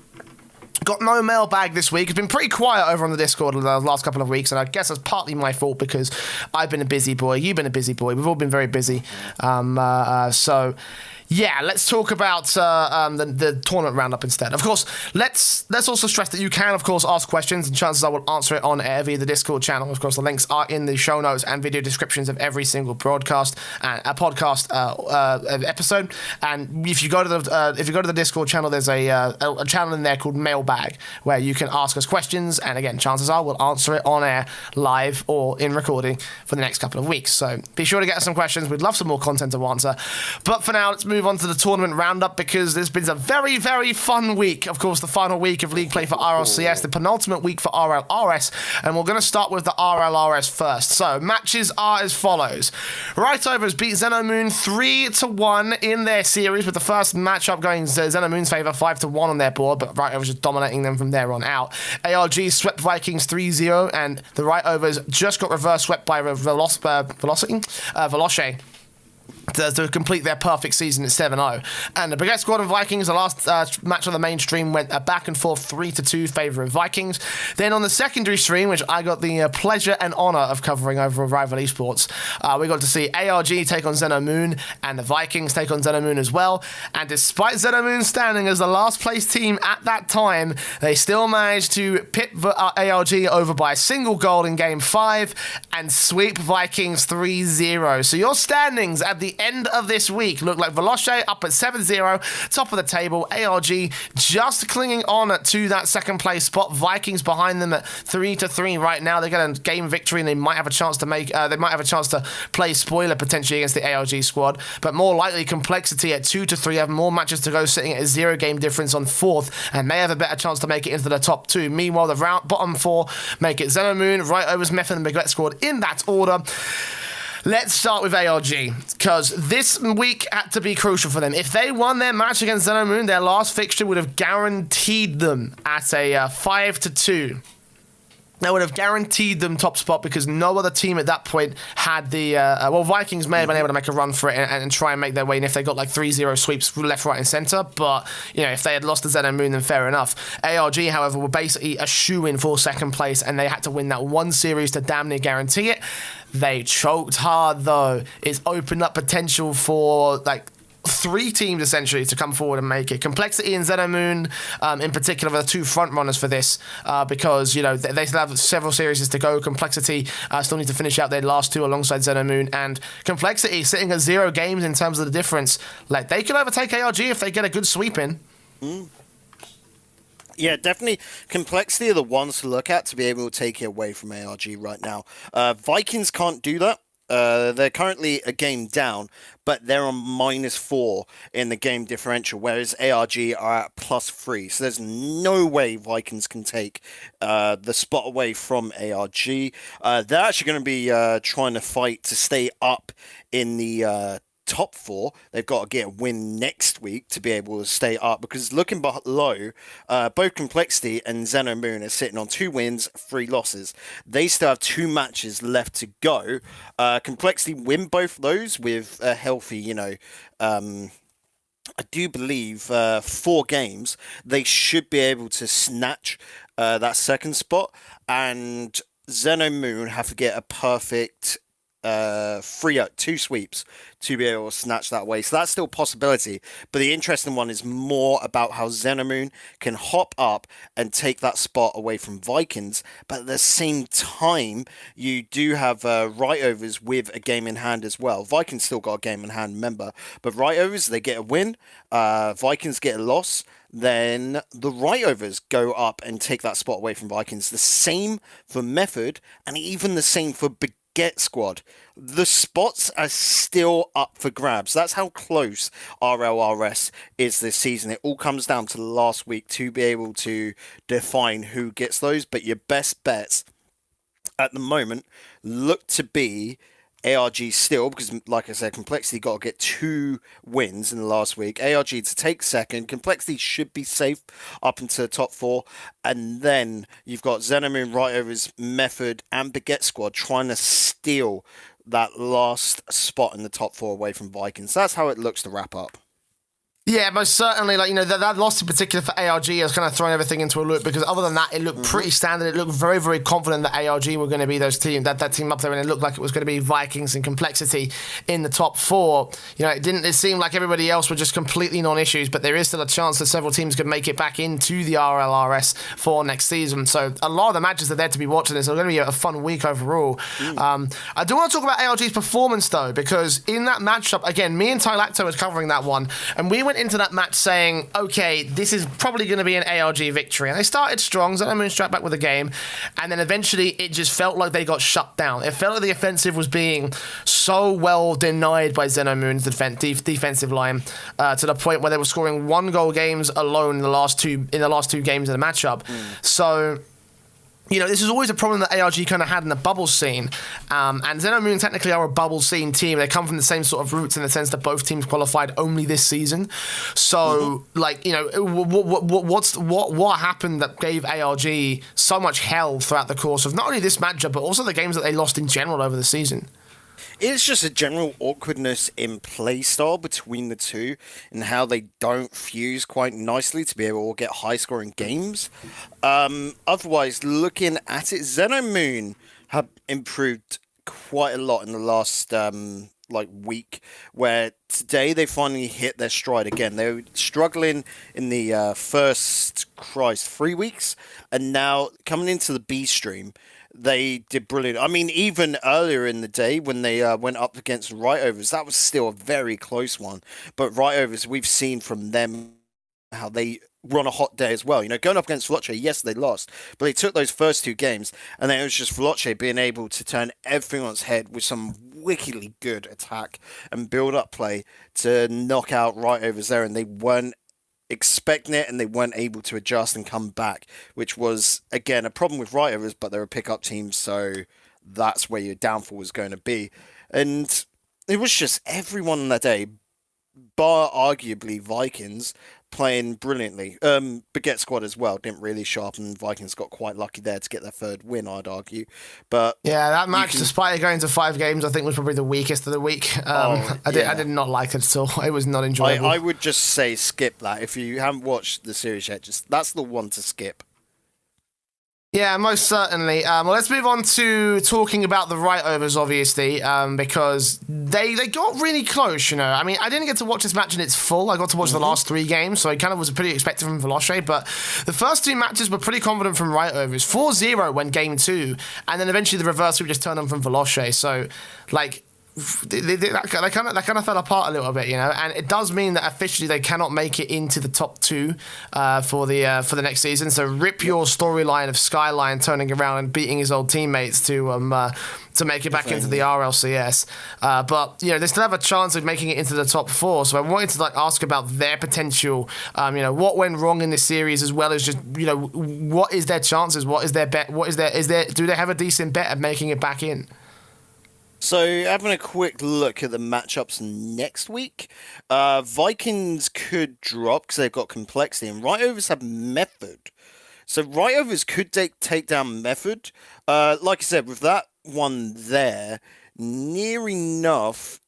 Got no mailbag this week. It's been pretty quiet over on the Discord the last couple of weeks, and I guess that's partly my fault because I've been a busy boy. You've been a busy boy. We've all been very busy. So... yeah, let's talk about the tournament roundup instead. Of course, let's also stress that you can, of course, ask questions, and chances I will answer it on air via the Discord channel. Of course, the links are in the show notes and video descriptions of every single broadcast and a podcast episode. And if you go to the Discord channel, there's a channel in there called Mailbag where you can ask us questions. And again, chances are we'll answer it on air, live or in recording for the next couple of weeks. So be sure to get us some questions. We'd love some more content to answer. But for now, let's move on to the tournament roundup because there's been a very, very fun week. Of course, the final week of league play for RLCS, the penultimate week for RLRS, and we're going to start with the RLRS first. So, matches are as follows. Rightovers beat Xenomoon 3-1 in their series, with the first matchup going Xenomoon's favour, 5-1 on their board, but Rightovers just dominating them from there on out. ARG swept Vikings 3-0, and the Rightovers just got reverse swept by Veloce. To complete their perfect season at 7-0. And the Baguette Squad and Vikings, the last match on the main stream, went back and forth 3-2 favour of Vikings. Then on the secondary stream, which I got the pleasure and honour of covering over at Rival Esports, we got to see ARG take on Xenomoon and the Vikings take on Xenomoon as well. And despite Xenomoon standing as the last place team at that time, they still managed to pit ARG over by a single goal in Game 5 and sweep Vikings 3-0. So your standings at the end of this week look like Veloce up at 7-0, top of the table. ARG just clinging on to that second place spot. Vikings behind them at 3-3 right now. They get a game victory and they might have a chance to play spoiler potentially against the ARG squad, but more likely Complexity at 2-3 have more matches to go, sitting at a 0 game difference on fourth, and may have a better chance to make it into the top 2. Meanwhile, the bottom 4 make it Xenomoon, Rightovers, Method and Baguette Squad in that order. Let's start with ARG, because this week had to be crucial for them. If they won their match against Xenomoon, their last fixture would have guaranteed them at a 5-2 That would have guaranteed them top spot because no other team at that point had the... Vikings may have been able to make a run for it and try and make their way, and if they got like 3-0 sweeps left, right, and centre. But, if they had lost to Zeno Moon, then fair enough. ARG, however, were basically a shoo-in for second place, and they had to win that one series to damn near guarantee it. They choked hard, though. It's opened up potential for, like, 3 teams essentially to come forward and make it. Complexity and Zeno Moon, in particular, are the 2 front runners for this because they still have several series to go. Complexity still need to finish out their last 2 alongside Zeno Moon, and Complexity sitting at 0 games in terms of the difference. Like, they could overtake ARG if they get a good sweep in. Yeah, definitely. Complexity are the ones to look at to be able to take it away from ARG right now. Vikings can't do that. They're currently a game down, but they're on -4 in the game differential, whereas ARG are at +3. So there's no way Vikings can take the spot away from ARG. They're actually going to be trying to fight to stay up in the top 4. They've got to get a win next week to be able to stay up, because looking below, both Complexity and Zeno Moon are sitting on 2 wins, 3 losses. They still have 2 matches left to go. Complexity win both of those with a healthy, I do believe 4 games. They should be able to snatch that second spot, and Zeno Moon have to get a perfect 2 sweeps to be able to snatch that away. So that's still a possibility. But the interesting one is more about how Xenomoon can hop up and take that spot away from Vikings. But at the same time, you do have Right-Overs with a game in hand as well. Vikings still got a game in hand, remember. But Right-Overs, they get a win. Vikings get a loss. Then the Right-Overs go up and take that spot away from Vikings. The same for Method, and even the same for Get Squad. The spots are still up for grabs. That's how close RLRS is this season. It all comes down to the last week to be able to define who gets those. But your best bets at the moment look to be ARG still, because like I said, Complexity got to get 2 wins in the last week. ARG to take second. Complexity should be safe up into the top 4. And then you've got Xenomoon, Right-Overs, Method, and Baguette Squad trying to steal that last spot in the top 4 away from Vikings. That's how it looks to wrap up. Yeah, most certainly. That loss in particular for ARG has kind of thrown everything into a loop, because other than that, it looked pretty standard. It looked very, very confident that ARG were going to be those team, that team up there, and it looked like it was going to be Vikings and Complexity in the top 4. It seemed like everybody else were just completely non-issues, but there is still a chance that several teams could make it back into the RLRS for next season. So a lot of the matches are there to be watching. It's going to be a fun week overall. I do want to talk about ARG's performance, though, because in that matchup, again, me and Ty Lacto was covering that one, and we went into that match saying, okay, this is probably going to be an ARG victory. And they started strong, Xenomoon struck back with a game, and then eventually it just felt like they got shut down. It felt like the offensive was being so well denied by Xenomoon's defensive line to the point where they were scoring 1-goal games alone in the last two games of the matchup. So this is always a problem that ARG kind of had in the bubble scene. And Xenomoon technically are a bubble scene team. They come from the same sort of roots in the sense that both teams qualified only this season. So, what happened that gave ARG so much hell throughout the course of not only this matchup, but also the games that they lost in general over the season? It's just a general awkwardness in play style between the two, and how they don't fuse quite nicely to be able to get high-scoring games. Otherwise, looking at it, Xenomoon have improved quite a lot in the last week, where today they finally hit their stride again. They were struggling in the first 3 weeks, and now coming into the B stream, they did brilliant. I mean, even earlier in the day when they went up against Right-Overs, that was still a very close one. But Right-Overs, we've seen from them how they were on a hot day as well. Going up against Veloce, yes, they lost, but they took those first 2 games, and then it was just Veloce being able to turn everything on its head with some wickedly good attack and build-up play to knock out Right-Overs there, and they weren't expecting it, and they weren't able to adjust and come back, which was, again, a problem with Right-Overs, but they're a pickup team, so that's where your downfall was going to be. And it was just everyone on that day, bar arguably Vikings, playing brilliantly. Baguette squad as well didn't really show up, and Vikings got quite lucky there to get their third win, I'd argue. But yeah, that match, despite it going to 5 games, I think was probably the weakest of the week. I did not like it at all. It was not enjoyable. I would just say skip that. If you haven't watched the series yet, that's the one to skip. Yeah, most certainly. Well, let's move on to talking about the right-overs, obviously, because they got really close, you know. I mean, I didn't get to watch this match in its full. I got to watch the last 3 games, so it kind of was pretty expected from Veloce, but the first 2 matches were pretty confident from right-overs. 4-0 when game 2, and then eventually the reverse we just turned on from Veloce. So, like, that kind of fell apart a little bit, you know, and it does mean that officially they cannot make it into the top 2 for the next season. So rip your storyline of Skyline turning around and beating his old teammates to make it back into the RLCS. But you know, they still have a chance of making it into the top 4. So I wanted to ask about their potential. You know, what went wrong in this series, as well as just, you know, what is their chances? What is their bet? Do they have a decent bet at making it back in? So, having a quick look at the matchups next week, Vikings could drop because they've got complexity, and Right-Overs have method. So, Right-Overs could take down method. Like I said, with that one there, near enough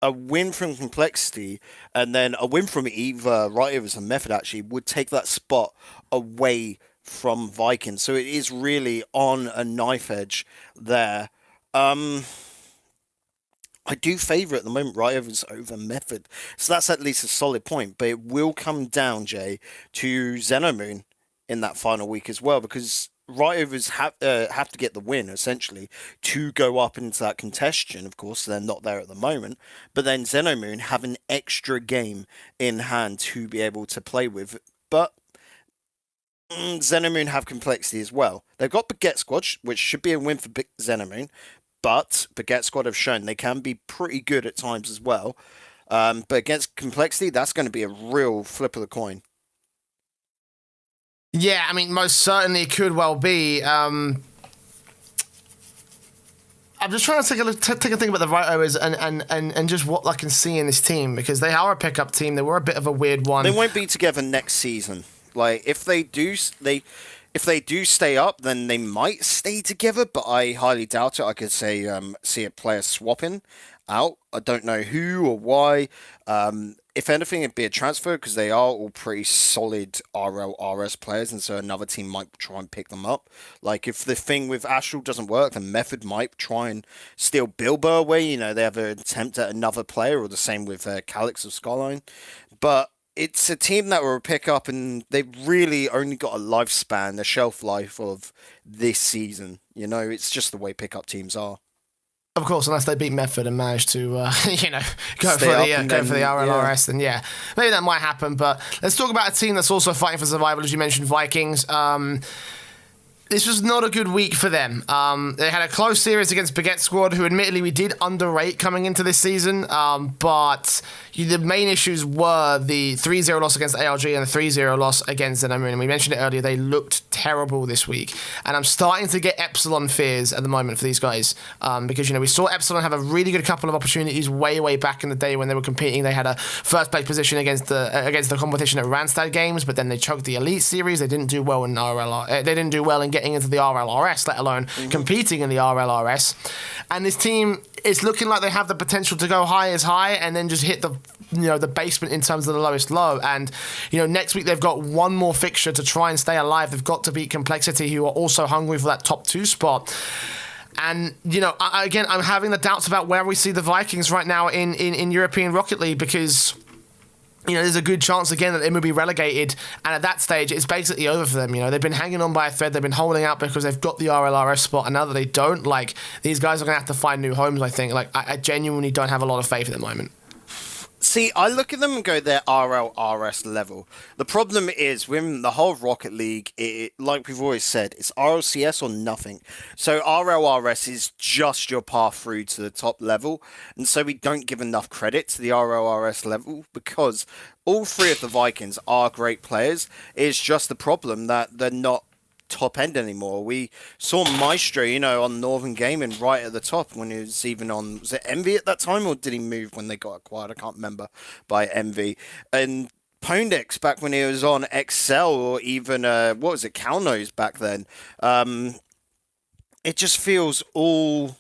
a win from complexity, and then a win from either Right-Overs and method actually would take that spot away from Vikings. So, it is really on a knife edge there. I do favour at the moment Right-Overs over method, so that's at least a solid point. But it will come down, Jay, to Xenomoon in that final week as well, because Right-Overs have to get the win essentially to go up into that contention. Of course, they're not there at the moment, but then Xenomoon have an extra game in hand to be able to play with. But Xenomoon have complexity as well. They've got Baguette Squad, which should be a win for Xenomoon. But Baguette Squad have shown they can be pretty good at times as well. But against complexity, that's going to be a real flip of the coin. Yeah, I mean, most certainly it could well be. I'm just trying to take a think about the Right-Overs and just what I can see in this team, because they are a pickup team. They were a bit of a weird one. They won't be together next season. Like, if they do stay up, then they might stay together, but I highly doubt it. I could say see a player swapping out. I don't know who or why. If anything, it'd be a transfer, because they are all pretty solid RLRS players, and so another team might try and pick them up. Like, if the thing with Astral doesn't work, then Method might try and steal Bilbo away. You know, they have an attempt at another player, or the same with Calyx of Skyline. But it's a team that will pick up, and they've really only got a lifespan, a shelf life of this season. You know, it's just the way pickup teams are. Of course, unless they beat Method and manage to, you know, go for the RLRS, then yeah, maybe that might happen. But let's talk about a team that's also fighting for survival, as you mentioned, Vikings. This was not a good week for them. They had a close series against Baguette Squad, who admittedly we did underrate coming into this season, but the main issues were the 3-0 loss against ALG and the 3-0 loss against Xenomoon. And we mentioned it earlier, they looked terrible this week. And I'm starting to get Epsilon fears at the moment for these guys, because, you know, we saw Epsilon have a really good couple of opportunities way back in the day when they were competing. They had a first place position against the competition at Randstad Games, but then they choked the Elite Series. They didn't do well in they didn't do well in getting into the RLRS, let alone competing in the RLRS. And this team, it's looking like they have the potential to go high as high and then just hit the basement in terms of the lowest low. And, you know, next week they've got one more fixture to try and stay alive. They've got to beat Complexity, who are also hungry for that top 2 spot. And, you know, again, I'm having the doubts about where we see the Vikings right now in European Rocket League, because, you know, there's a good chance again that they will be relegated, and at that stage it's basically over for them. You know, they've been hanging on by a thread, they've been holding out because they've got the RLRS spot, and now that they don't, like, these guys are going to have to find new homes, I think. Like, I genuinely don't have a lot of faith at the moment. See, I look at them and go, they're RLRS level. The problem is, with the whole Rocket League, like we've always said, it's RLCS or nothing. So RLRS is just your path through to the top level. And so we don't give enough credit to the RLRS level, because all 3 of the Vikings are great players. It's just the problem that they're not top end anymore. We saw Maestro, you know, on Northern Gaming right at the top when he was even on, was it Envy at that time, or did he move when they got acquired? I can't remember, by Envy. And Pondex back when he was on Excel, or even what was it, Calnose back then. It just feels all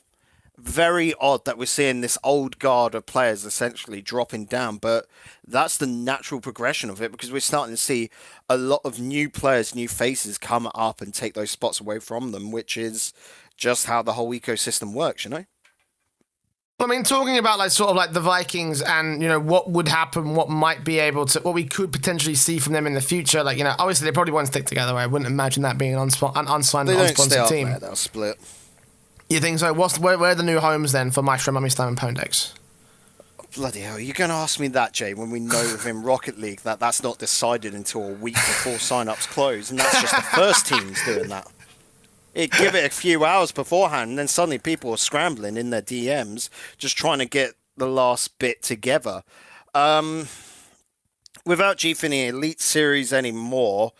very odd that we're seeing this old guard of players essentially dropping down, but that's the natural progression of it, because we're starting to see a lot of new players, new faces come up and take those spots away from them, which is just how the whole ecosystem works, you know? I mean, talking about like sort of like the Vikings and, you know, what would happen, what might be able to, what we could potentially see from them in the future. Like, you know, obviously they probably won't stick together. I wouldn't imagine that being an unsigned, unsponsored team. Mate, they'll split. You think so? Where are the new homes then for Maestro, Mummy Stone and Pondex? Bloody hell, you're going to ask me that, Jay, when we know within Rocket League that that's not decided until a week before sign-ups close, and that's just the first teams doing that. Give it a few hours beforehand, and then suddenly people are scrambling in their DMs, just trying to get the last bit together. Without Gfinity Elite Series anymore,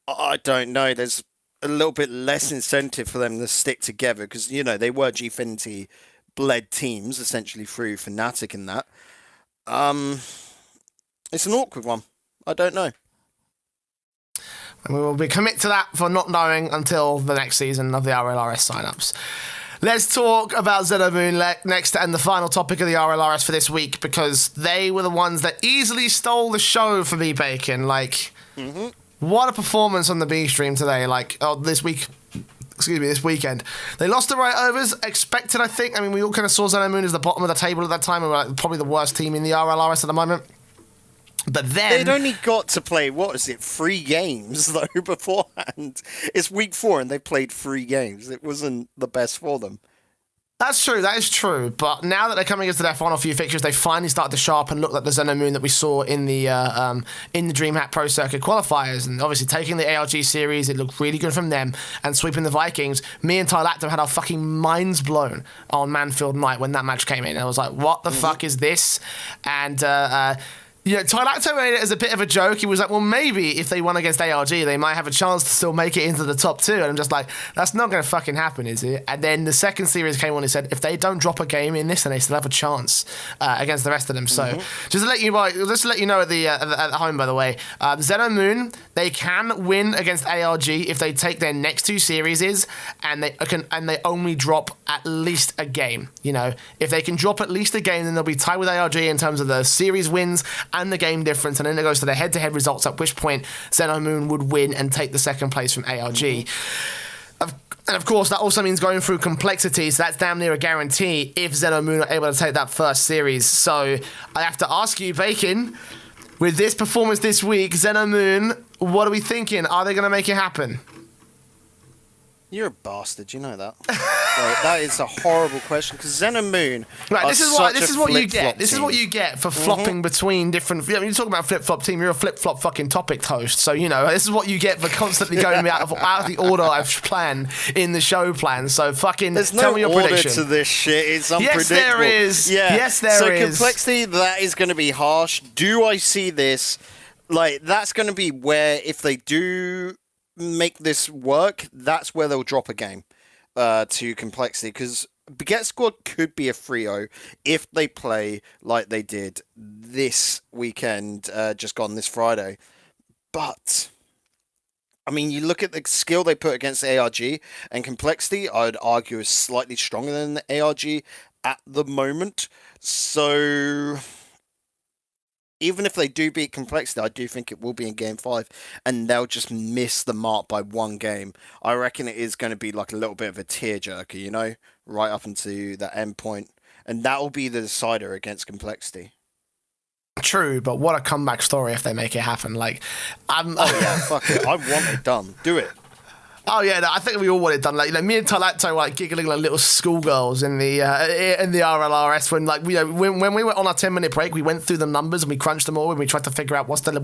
I don't know, there's a little bit less incentive for them to stick together, because, you know, they were Gfinity-bled teams, essentially through Fnatic and that. It's an awkward one. I don't know. And we will be commit to that for not knowing until the next season of the RLRS signups. Let's talk about Xenomoon next and the final topic of the RLRS for this week, because they were the ones that easily stole the show for me, Bacon. Like, what a performance on the B stream today. Like, this weekend. They lost the right overs, expected, I think. I mean, we all kind of saw Xenomoon as the bottom of the table at that time, and were like probably the worst team in the RLRS at the moment. But then they'd only got to play, what is it, 3 games though beforehand. It's week 4 and they played 3 games. It wasn't the best for them. That's true, that is true. But now that they're coming into their final few fixtures, they finally started to show up and look like the Xenomoon that we saw in the DreamHack Pro Circuit qualifiers. And obviously taking the ARG series, it looked really good from them. And sweeping the Vikings, me and Tylacto had our fucking minds blown on Manfield Night when that match came in. And I was like, what the fuck is this? And you know, Tylacto made it as a bit of a joke. He was like, well, maybe if they won against ARG, they might have a chance to still make it into the top 2. And I'm just like, that's not going to fucking happen, is it? And then the second series came on and said, if they don't drop a game in this, then they still have a chance against the rest of them. So just to let you know at home, by the way, Xenomoon, they can win against ARG if they take their next 2 series and they only drop at least a game. You know, if they can drop at least a game, then they'll be tied with ARG in terms of the series wins and the game difference, and then it goes to the head-to-head results, at which point Xenomoon would win and take the second place from ARG. And of course, that also means going through complexity, so that's damn near a guarantee if Xenomoon are able to take that first series. So I have to ask you, Bacon, with this performance this week, Xenomoon, what are we thinking? Are they going to make it happen? You're a bastard, you know that. Like, that is a horrible question, because Xenomoon. Right, this is what you get. This is what you get for flopping between different. I mean, you talk about flip-flop team. You're a flip-flop fucking topic host, so you know this is what you get for constantly going out of the order I've planned in the show plan. So fucking tell me your prediction. There's no order to this shit. It's unpredictable. Yes, there is. Yeah. Yes, there is. So complexity, that is going to be harsh. Do I see this? Like, that's going to be where if they do make this work, that's where they'll drop a game to complexity, because Baguette Squad could be a 3-0 if they play like they did this weekend, just gone this Friday. But I mean, you look at the skill they put against ARG, and complexity, I would argue, is slightly stronger than the ARG at the moment. So even if they do beat complexity, I do think it will be in Game 5, and they'll just miss the mark by 1 game. I reckon it is going to be like a little bit of a tearjerker, you know, right up into that end point. And that will be the decider against complexity. True, but what a comeback story if they make it happen. Like, oh yeah, fuck it. I want it done. Do it. Oh yeah, no, I think we all want it done. Like, you know, me and Tylacto were like giggling like little schoolgirls in the RLRS when when we were on our 10-minute break, we went through the numbers and we crunched them all and we tried to figure out what's the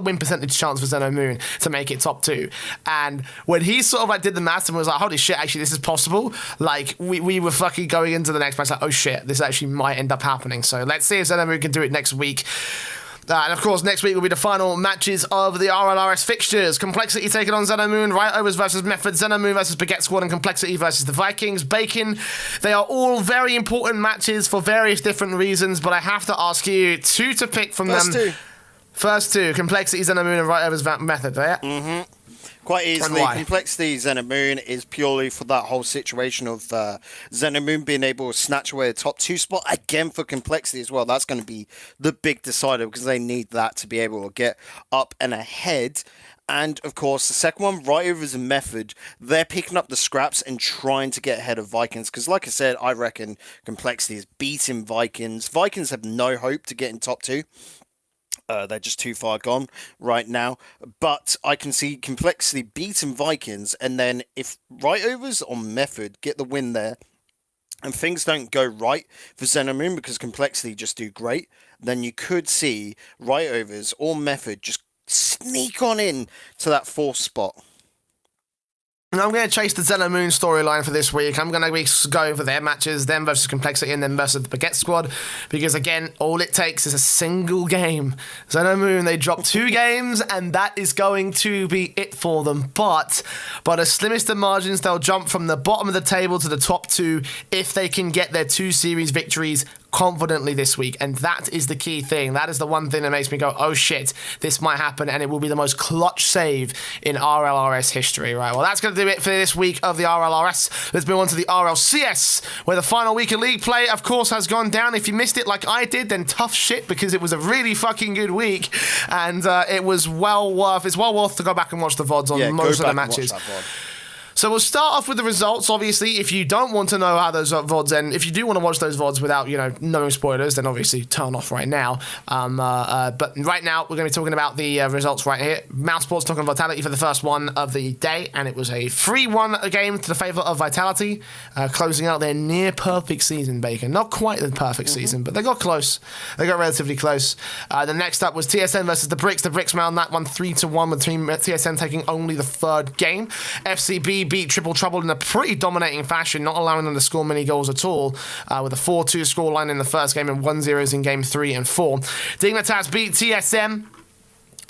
win percentage chance for Xenomoon to make it top 2. And when he sort of like did the maths and was like, holy shit, actually this is possible. Like we were fucking going into the next match like, oh shit, this actually might end up happening. So let's see if Xenomoon can do it next week. And of course, next week will be the final matches of the RLRS fixtures. Complexity taking on Xenomoon, Right Overs versus Method, Xenomoon versus Baguette Squad, and Complexity versus the Vikings. Bacon, they are all very important matches for various different reasons, but I have to ask you 2 to pick from them. First two, Complexity, Xenomoon, and Right Over's Method. Yeah? Quite easily. why? Complexity Xenomoon is purely for that whole situation of Xenomoon being able to snatch away the top 2 spot again for Complexity as well. That's going to be the big decider because they need that to be able to get up and ahead. And, of course, the second one, Right Over's Method, they're picking up the scraps and trying to get ahead of Vikings. Because, like I said, I reckon Complexity is beating Vikings. Vikings have no hope to get in top 2. They're just too far gone right now. But I can see Complexity beating Vikings. And then if Right Overs or Method get the win there, and things don't go right for Xenomoon because Complexity just do great, then you could see Right Overs or Method just sneak on in to that 4th spot. And I'm going to chase the Xenomoon storyline for this week. I'm going to be going for their matches, them versus Complexity and them versus the Baguette Squad, because again, all it takes is a single game. Xenomoon, they drop 2 games, and that is going to be it for them. But by the slimmest of margins, they'll jump from the bottom of the table to the top 2 if they can get their 2 series victories confidently this week, and that is the key thing. That is the one thing that makes me go, oh shit, this might happen, and it will be the most clutch save in RLRS history. Right, well, that's going to do it for this week of the RLRS. Let's move on to the RLCS, where the final week of league play, of course, has gone down. If you missed it like I did, then tough shit, because it was a really fucking good week, and it's well worth to go back and watch the VODs on most of the matches. So we'll start off with the results. Obviously, if you don't want to know how those VODs end, if you do want to watch those VODs without, knowing spoilers, then obviously turn off right now. But right now, we're going to be talking about the results right here. Mousesports took on Vitality for the first one of the day, and it was a 3-1 game to the favour of Vitality, closing out their near-perfect season, Bacon. Not quite the perfect season, but they got close. They got relatively close. The next up was TSM versus the Bricks. The Bricks round that one 3-1, with Team TSM taking only the 3rd game. FCB beat Triple Trouble in a pretty dominating fashion, not allowing them to score many goals at all, with a 4-2 scoreline in the first game and 1-0s in game 3 and 4. Dignitas beat TSM.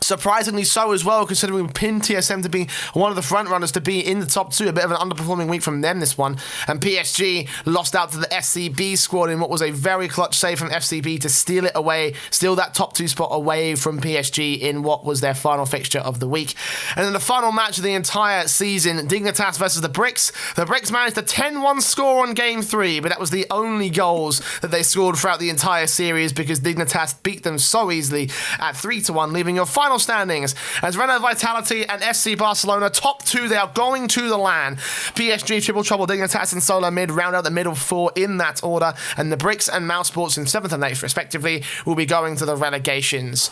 Surprisingly so as well, considering we pinned TSM to be one of the front runners to be in the top 2. A bit of an underperforming week from them this one. And PSG lost out to the SCB squad in what was a very clutch save from FCB to steal it away, steal that top 2 spot away from PSG in what was their final fixture of the week. And then the final match of the entire season, Dignitas versus the Bricks. The Bricks managed a 10-1 score on game 3, but that was the only goals that they scored throughout the entire series because Dignitas beat them so easily at 3-1, leaving your final standings as Renault Vitality and SC Barcelona top 2. They are going to the LAN. PSG, Triple Trouble, Dignitas and Solo Mid round out the middle 4 in that order, and the Bricks and Mousesports in 7th and 8th respectively will be going to the relegations.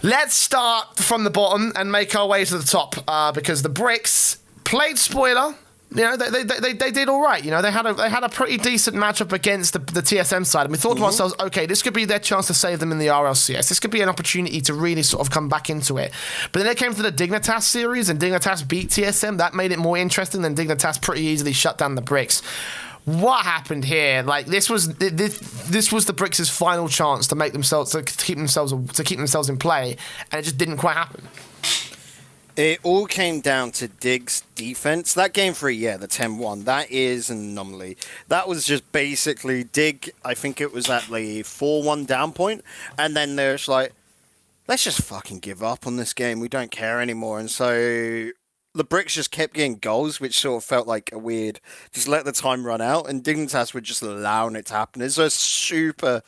Let's start from the bottom and make our way to the top, because the Bricks played spoiler. They did all right. They had a pretty decent matchup against the TSM side, and we thought to ourselves, okay, this could be their chance to save them in the RLCS. This could be an opportunity to really sort of come back into it. But then it came to the Dignitas series, and Dignitas beat TSM. That made it more interesting. Than Dignitas pretty easily shut down the Bricks. What happened here? Like, this was the Bricks' final chance to make themselves to keep themselves in play, and it just didn't quite happen. It all came down to Dig's defense. That game 3, the 10-1, that is an anomaly. That was just basically Dig, I think it was at the 4-1 down point, and then they're just like, let's just fucking give up on this game. We don't care anymore. And so the Bricks just kept getting goals, which sort of felt like a weird, just let the time run out, and Dignitas were just allowing it to happen. It's a super,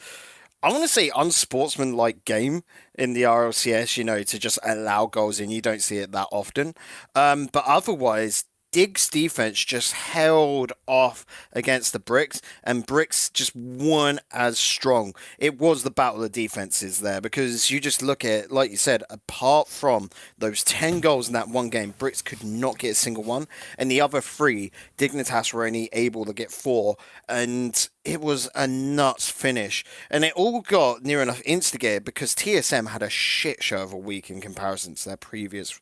I want to say, unsportsmanlike game in the RLCS, to just allow goals in. You don't see it that often. But otherwise, Dig's defense just held off against the Bricks, and Bricks just weren't as strong. It was the battle of defenses there, because you just look at, like you said, apart from those 10 goals in that one game, Bricks could not get a single one, and the other 3, Dignitas were only able to get 4, and it was a nuts finish. And it all got near enough instigated because TSM had a shit show of a week in comparison to their previous,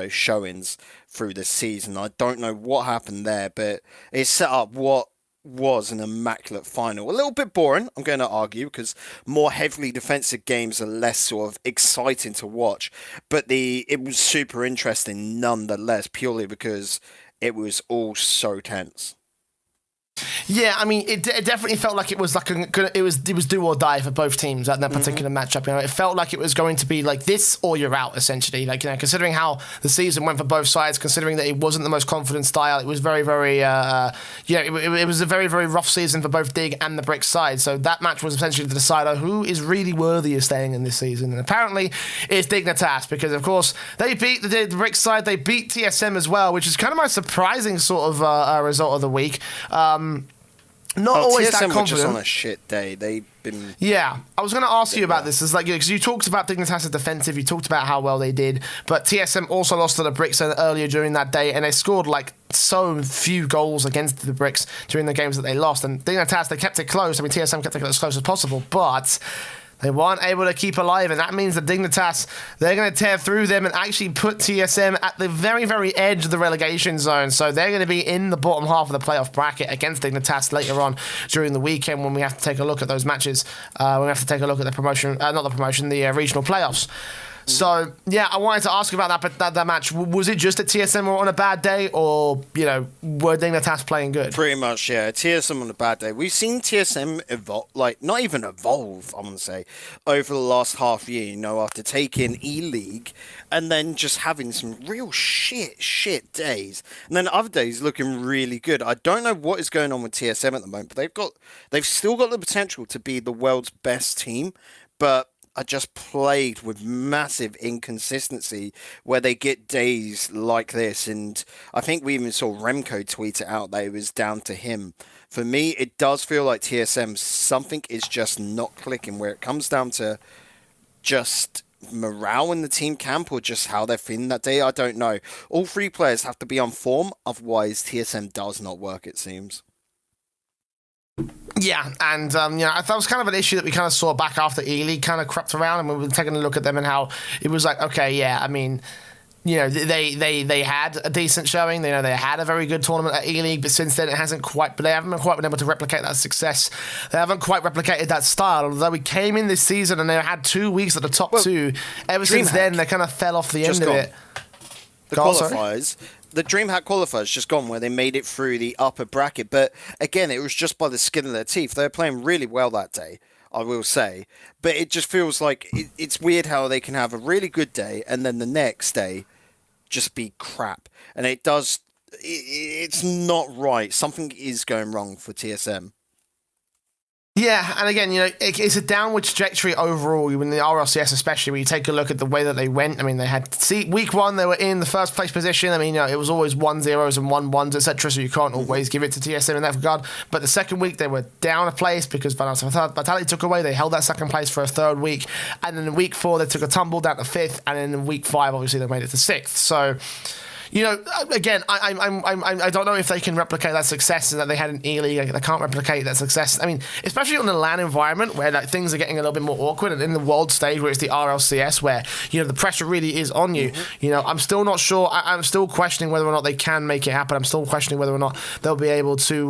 showings through this season. I don't know what happened there, but it set up what was an immaculate final. A little bit boring, I'm going to argue, because more heavily defensive games are less sort of exciting to watch. But it was super interesting nonetheless, purely because it was all so tense. Yeah, I mean, it definitely felt like it was like it was do or die for both teams at that particular matchup. You know, it felt like it was going to be like this or you're out, essentially. Like, you know, considering how the season went for both sides, considering that it wasn't the most confident style, it was very, very, it was a very, very rough season for both Dig and the Brick side. So that match was essentially the decider who is really worthy of staying in this season. And apparently, it's Dignitas because, of course, they beat the Brick side, they beat TSM as well, which is kind of my surprising sort of result of the week. Not always TSM that confident. Were just on a shit day. They've been. Yeah, I was going to ask you about this. It's like, because you talked about Dignitas' defensive, you talked about how well they did, but TSM also lost to the Bricks earlier during that day, and they scored like so few goals against the Bricks during the games that they lost. And Dignitas, they kept it close. I mean, TSM kept it as close as possible, but they weren't able to keep alive, and that means that Dignitas, they're going to tear through them and actually put TSM at the very, very edge of the relegation zone. So they're going to be in the bottom half of the playoff bracket against Dignitas later on during the weekend when we have to take a look at those matches. When we have to take a look at the promotion, the regional playoffs. So, yeah, I wanted to ask about that match. Was it just that TSM were on a bad day, or, you know, were Dignitas playing good? Pretty much, yeah. TSM on a bad day. We've seen TSM evolve, like, not even evolve, I want to say, over the last half year, you know, after taking E-League and then just having some real shit days. And then other days looking really good. I don't know what is going on with TSM at the moment, but they've still got the potential to be the world's best team, but are just plagued with massive inconsistency where they get days like this. And I think we even saw Remco tweet it out that it was down to him. For me, it does feel like TSM, something is just not clicking where it comes down to just morale in the team camp or just how they're feeling that day. I don't know. All three players have to be on form, otherwise TSM does not work, it seems. Yeah, and you know, that was kind of an issue that we kind of saw back after E-League kind of crept around, and we were taking a look at them and how it was like, okay, yeah, I mean, you know, they had a decent showing. You know, they had a very good tournament at E-League, but since then they haven't quite been able to replicate that success. They haven't quite replicated that style. Although we came in this season and they had 2 weeks at the top two. Ever since then, they kind of fell off the end of it. The qualifiers. The DreamHack qualifiers just gone where they made it through the upper bracket. But again, it was just by the skin of their teeth. They were playing really well that day, I will say. But it just feels like it's weird how they can have a really good day and then the next day just be crap. And it's not right. Something is going wrong for TSM. Yeah, and again, you know, it's a downward trajectory overall in the RLCS, especially when you take a look at the way that they went. I mean, they had week one, they were in the first place position. I mean, you know, it was always 1-0s and 1-1s, etc. So you can't always give it to TSM in that regard. But the second week, they were down a place because Vitality took away. They held that second place for a third week, and then in week 4, they took a tumble down to 5th, and then in week 5, obviously, they made it to 6th. So, you know, again, I don't know if they can replicate that success that they had in E-League. They can't replicate that success. I mean, especially on the LAN environment where like, things are getting a little bit more awkward, and in the world stage where it's the RLCS where, you know, the pressure really is on you. You know, I'm still not sure. I'm still questioning whether or not they can make it happen. I'm still questioning whether or not they'll be able to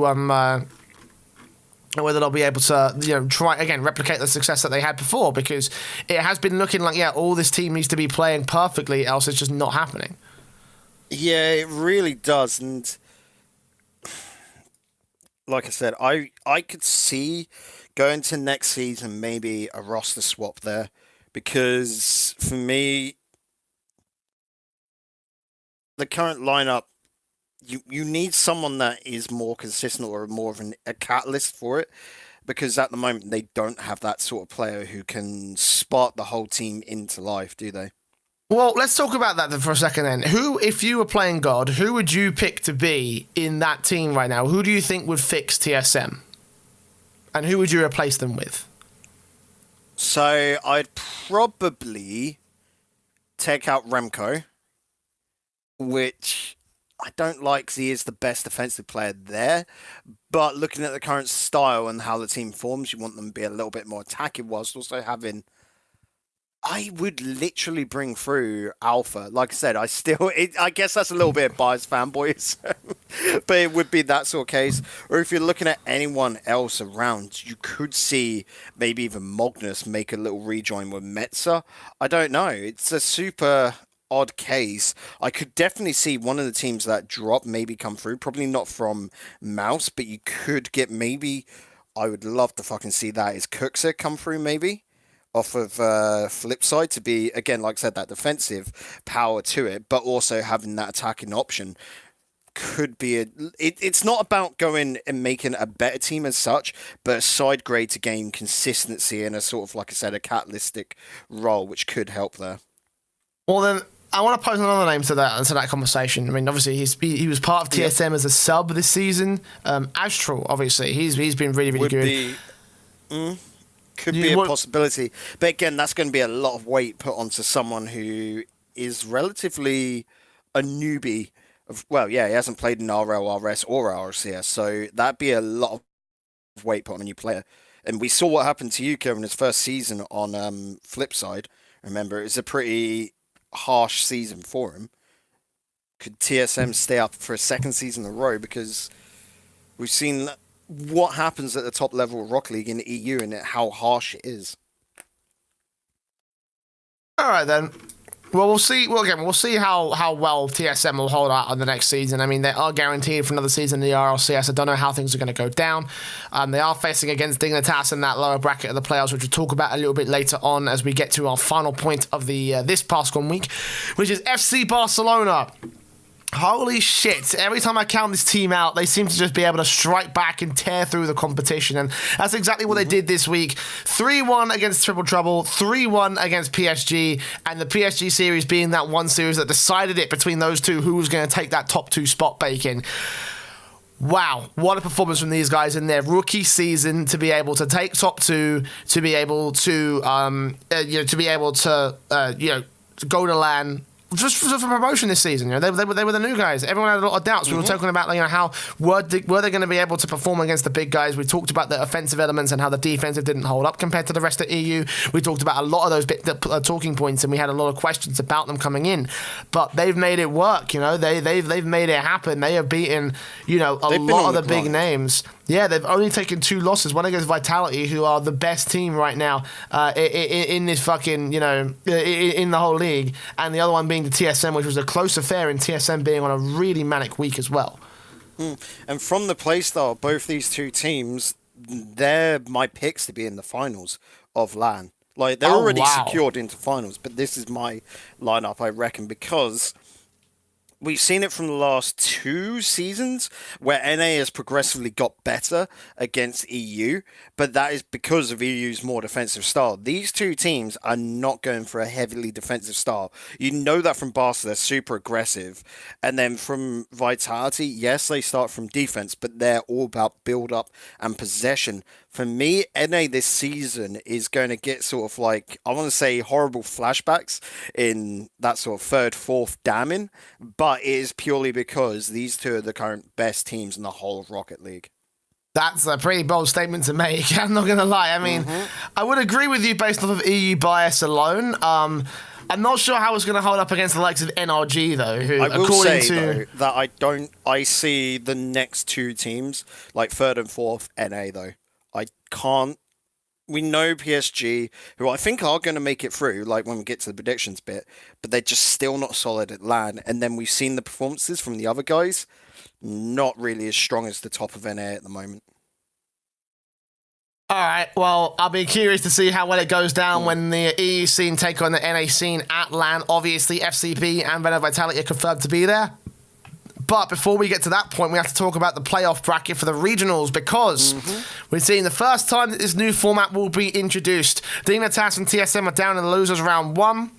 whether they'll be able to, you know, try again replicate the success that they had before, because it has been looking like, yeah, all this team needs to be playing perfectly, else it's just not happening. Yeah, it really does. And like I said, I could see going to next season maybe a roster swap there, because for me, the current lineup, you need someone that is more consistent or more of a catalyst for it, because at the moment they don't have that sort of player who can spark the whole team into life, do they? Well, let's talk about that for a second then. Who, if you were playing God, who would you pick to be in that team right now? Who do you think would fix TSM? And who would you replace them with? So, I'd probably take out Remco, which I don't like because he is the best defensive player there. But looking at the current style and how the team forms, you want them to be a little bit more attacking whilst also having... I would literally bring through Alpha. Like I said, I guess that's a little bit of biased fanboys, but it would be that sort of case. Or if you're looking at anyone else around, you could see maybe even Magnus make a little rejoin with Metza. I don't know. It's a super odd case, I could definitely see one of the teams that drop maybe come through. Probably not from Mouse, but you could get maybe. I would love to fucking see that is Cookser come through maybe off of flip side to be again like I said that defensive power to it, but also having that attacking option could be it's not about going and making a better team as such, but a side grade to gain consistency and a sort of like I said a catalytic role which could help there. Well then, I want to pose another name to that conversation. I mean, obviously he was part of TSM as a sub this season. Astral, obviously, he's been really good. Could be a possibility, but again, that's going to be a lot of weight put onto someone who is relatively a newbie. Well, yeah, he hasn't played in RLRS or RLCS, so that'd be a lot of weight put on a new player. And we saw what happened to Yuka in his first season on Flipside. Remember, it was a pretty harsh season for him. Could TSM stay up for a second season in a row? Because we've seen what happens at the top level of Rocket League in the EU and how harsh it is. All right, then. Well, we'll see. Well, again, we'll see how well TSM will hold out on the next season. I mean, they are guaranteed for another season in the RLCS. I don't know how things are going to go down. They are facing against Dignitas in that lower bracket of the playoffs, which we'll talk about a little bit later on as we get to our final point of the this past week, which is FC Barcelona. Holy shit, every time I count this team out, they seem to just be able to strike back and tear through the competition, and that's exactly what they did this week. 3-1 against Triple Trouble, 3-1 against PSG, and the PSG series being that one series that decided it between those two, who was going to take that top 2 spot, Bacon. Wow, what a performance from these guys in their rookie season to be able to take top 2, to be able to, go to LAN. Just for promotion this season, they were the new guys. Everyone had a lot of doubts. We were talking about how were they going to be able to perform against the big guys. We talked about the offensive elements and how the defensive didn't hold up compared to the rest of EU. We talked about a lot of those talking points, and we had a lot of questions about them coming in. But they've made it work. They've made it happen. They have beaten a lot of the big names. Yeah, they've only taken 2 losses. One against Vitality, who are the best team right now in this fucking, in the whole league. And the other one being the TSM, which was a close affair, and TSM being on a really manic week as well. And from the playstyle of both these two teams, they're my picks to be in the finals of LAN. Like, they're already secured into finals, but this is my lineup, I reckon, because we've seen it from the last 2 seasons where NA has progressively got better against EU, but that is because of EU's more defensive style. These two teams are not going for a heavily defensive style. You know that from Barca, they're super aggressive. And then from Vitality, yes, they start from defense, but they're all about build-up and possession. For me, NA this season is going to get sort of like, I want to say horrible flashbacks in that sort of 3rd, 4th damming, but it is purely because these two are the current best teams in the whole of Rocket League. That's a pretty bold statement to make. I'm not going to lie. I mean, I would agree with you based off of EU bias alone. I'm not sure how it's going to hold up against the likes of NRG, though. Who, I will say, though, that I see the next 2 teams, like 3rd and 4th NA, though. I can't. We know PSG, who I think are going to make it through, like when we get to the predictions bit, but they're just still not solid at LAN. And then we've seen the performances from the other guys, not really as strong as the top of NA at the moment. All right, well, I'll be curious to see how well it goes down when the EU scene take on the NA scene at LAN. Obviously, FCB and Venom Vitality are confirmed to be there. But before we get to that point, we have to talk about the playoff bracket for the regionals, because we're seeing the first time that this new format will be introduced. Dignitas and TSM are down in the losers round 1.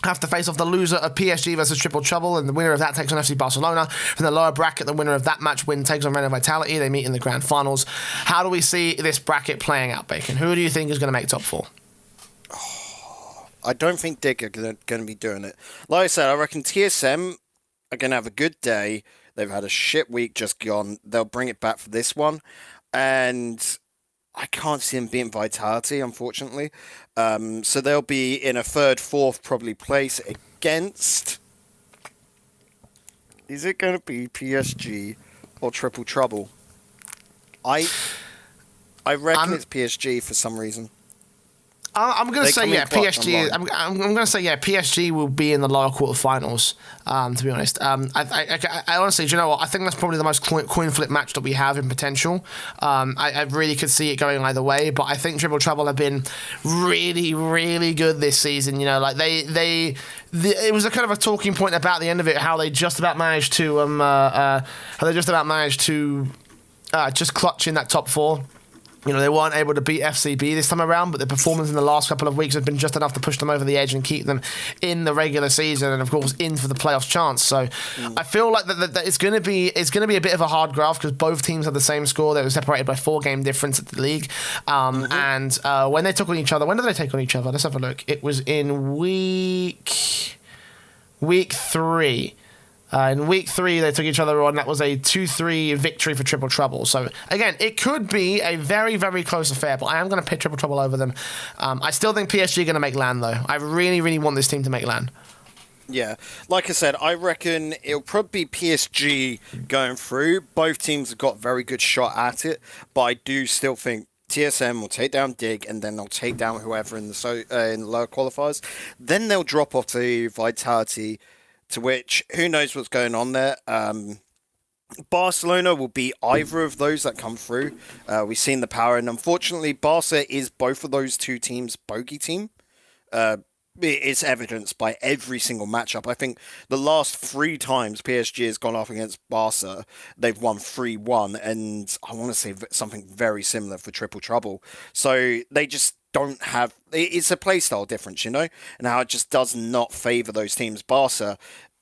Have to face off the loser of PSG versus Triple Trouble, and the winner of that takes on FC Barcelona. From the lower bracket, the winner of that match takes on Venom Vitality. They meet in the grand finals. How do we see this bracket playing out, Bacon? Who do you think is going to make top 4? I don't think Dig are going to be doing it. Like I said, I reckon TSM are going to have a good day. They've had a shit week just gone. They'll bring it back for this one. And I can't see them beating Vitality, unfortunately. So they'll be in a 3rd, 4th probably place against... Is it going to be PSG or Triple Trouble? I reckon it's PSG for some reason. I'm going to say PSG. I'm going to say PSG will be in the lower quarterfinals. To be honest, I honestly, do you know what? I think that's probably the most coin flip match that we have in potential. I really could see it going either way, but I think Triple Trouble have been really, really good this season. You know, like it was a kind of a talking point about the end of it, how they just about managed to just clutch in that top 4. You know, they weren't able to beat FCB this time around, but the performance in the last couple of weeks has been just enough to push them over the edge and keep them in the regular season and, of course, in for the playoffs chance. So I feel like that it's going to be a bit of a hard graft because both teams had the same score. They were separated by 4 game difference at the league. And when they took on each other, when did they take on each other? Let's have a look. It was in week 3. In week 3, they took each other on. That was a 2-3 victory for Triple Trouble. So, again, it could be a very, very close affair, but I am going to pick Triple Trouble over them. I still think PSG are going to make LAN, though. I really, really want this team to make LAN. Yeah, like I said, I reckon it'll probably be PSG going through. Both teams have got a very good shot at it, but I do still think TSM will take down Dig, and then they'll take down whoever in the lower qualifiers. Then they'll drop off to Vitality, to which, who knows what's going on there. Barcelona will be either of those that come through. We've seen the power, and unfortunately, Barca is both of those two teams' bogey team. It's evidenced by every single matchup. I think the last 3 times PSG has gone off against Barca, they've won 3-1, and I want to say something very similar for Triple Trouble. So they just don't have... It's a playstyle difference, you know? And how it just does not favour those teams. Barca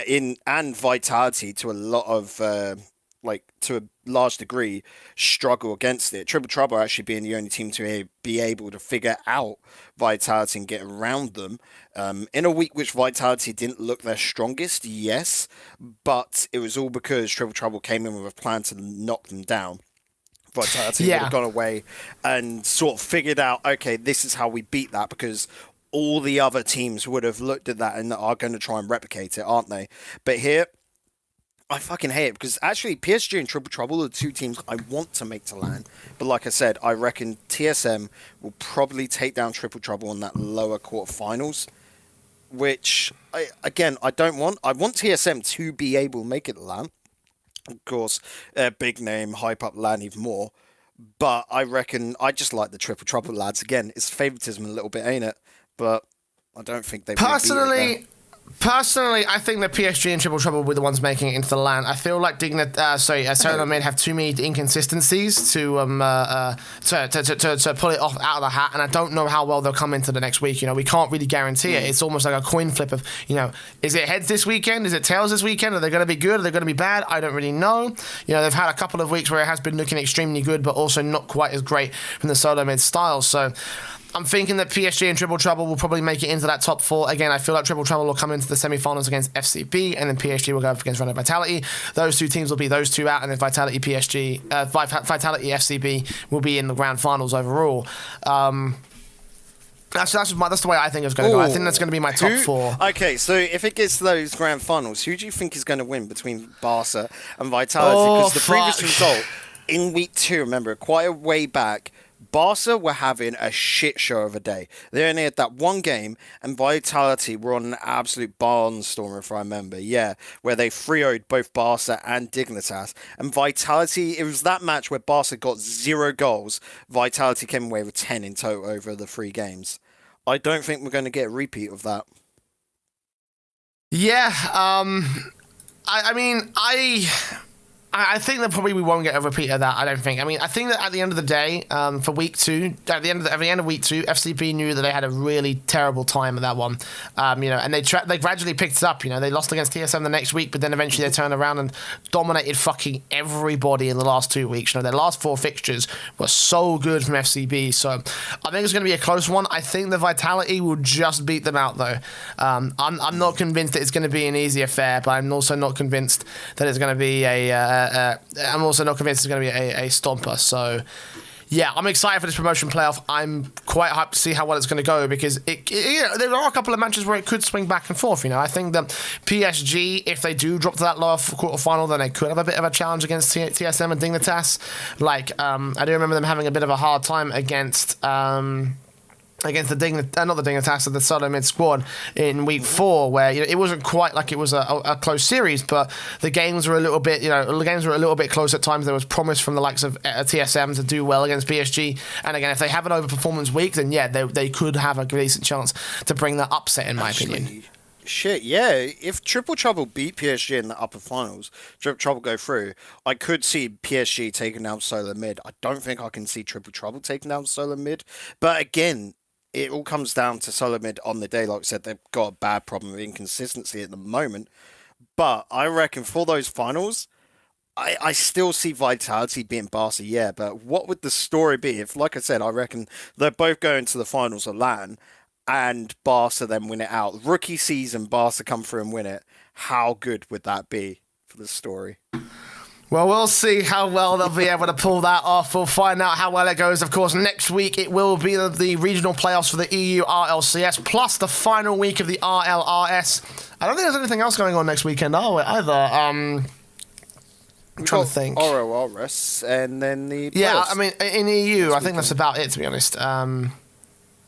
and Vitality to a lot of... to a large degree, struggle against it. Triple Trouble actually being the only team to be able to figure out Vitality and get around them. In a week which Vitality didn't look their strongest, yes, but it was all because Triple Trouble came in with a plan to knock them down. Vitality would have gone away and sort of figured out, okay, this is how we beat that, because all the other teams would have looked at that and are going to try and replicate it, aren't they? But here, I fucking hate it, because actually PSG and Triple Trouble are the 2 teams I want to make to LAN. But like I said, I reckon TSM will probably take down Triple Trouble in that lower quarterfinals, which, I don't want. I want TSM to be able to make it to LAN. Of course, big name, hype up LAN even more. But I reckon, I just like the Triple Trouble lads. Again, it's favoritism a little bit, ain't it? But I don't think they Personally, I think that PSG and Triple Trouble were the ones making it into the LAN. I feel like Psyonix may have too many inconsistencies to pull it off out of the hat, and I don't know how well they'll come into the next week. You know, we can't really guarantee it. It's almost like a coin flip of, you know, is it heads this weekend? Is it tails this weekend? Are they going to be good? Are they going to be bad? I don't really know. You know, they've had a couple of weeks where it has been looking extremely good, but also not quite as great from the solo mid style. So I'm thinking that PSG and Triple Trouble will probably make it into that top 4. Again, I feel like Triple Trouble will come into the semi-finals against FCB, and then PSG will go up against Run Vitality. Those 2 teams will be those 2 out, and then Vitality FCB will be in the grand finals overall. That's the way I think it's going to go. I think that's going to be my top 4. Okay, so if it gets to those grand finals, who do you think is going to win between Barca and Vitality? Because the previous result in week 2, remember, quite a way back, Barca were having a shit show of a day. They only had that one game, and Vitality were on an absolute barnstormer, if I remember. Yeah, where they 3-0'd both Barca and Dignitas. And Vitality, it was that match where Barca got 0 goals. Vitality came away with 10 in total over the 3 games. I don't think we're going to get a repeat of that. Yeah, I think that probably we won't get a repeat of that. I don't think. I mean, I think that at the end of the day, for week 2, at the end of week 2, FCB knew that they had a really terrible time at that one. You know, and they gradually picked it up. You know, they lost against TSM the next week, but then eventually they turned around and dominated fucking everybody in the last 2 weeks. You know, their last 4 fixtures were so good from FCB. So I think it's going to be a close one. I think the Vitality will just beat them out, though. I'm not convinced that it's going to be an easy affair, but I'm also not convinced that it's going to be I'm also not convinced it's going to be a stomper. So, yeah, I'm excited for this promotion playoff. I'm quite hyped to see how well it's going to go, because there are a couple of matches where it could swing back and forth. You know, I think that PSG, if they do drop to that lower quarterfinal, then they could have a bit of a challenge against TSM and Dignitas. Like, I do remember them having a bit of a hard time against against the Dignitas of the Solo Mid squad in week 4, where it wasn't quite like it was a close series, but the games were a little bit, close at times. There was promise from the likes of TSM to do well against PSG, and again, if they have an overperformance week, then yeah, they could have a decent chance to bring that upset, in my opinion. Shit, yeah. If Triple Trouble beat PSG in the upper finals, Triple Trouble go through, I could see PSG taking down Solo Mid. I don't think I can see Triple Trouble taking down Solo Mid. But again, it all comes down to Solo Mid on the day. Like I said, they've got a bad problem with inconsistency at the moment. But I reckon for those finals, I still see Vitality being Barca, yeah. But what would the story be if, like I said, I reckon they're both going to the finals of LAN, and Barca then win it out. Rookie season, Barca come through and win it. How good would that be for the story? Well, we'll see how well they'll be able to pull that off. We'll find out how well it goes. Of course, next week it will be the regional playoffs for the EU RLCS, plus the final week of the RLRS. I don't think there's anything else going on next weekend, are we, either? I'm trying to think. RLRS and then the playoffs. Yeah, I mean, in EU, I think that's about it, to be honest.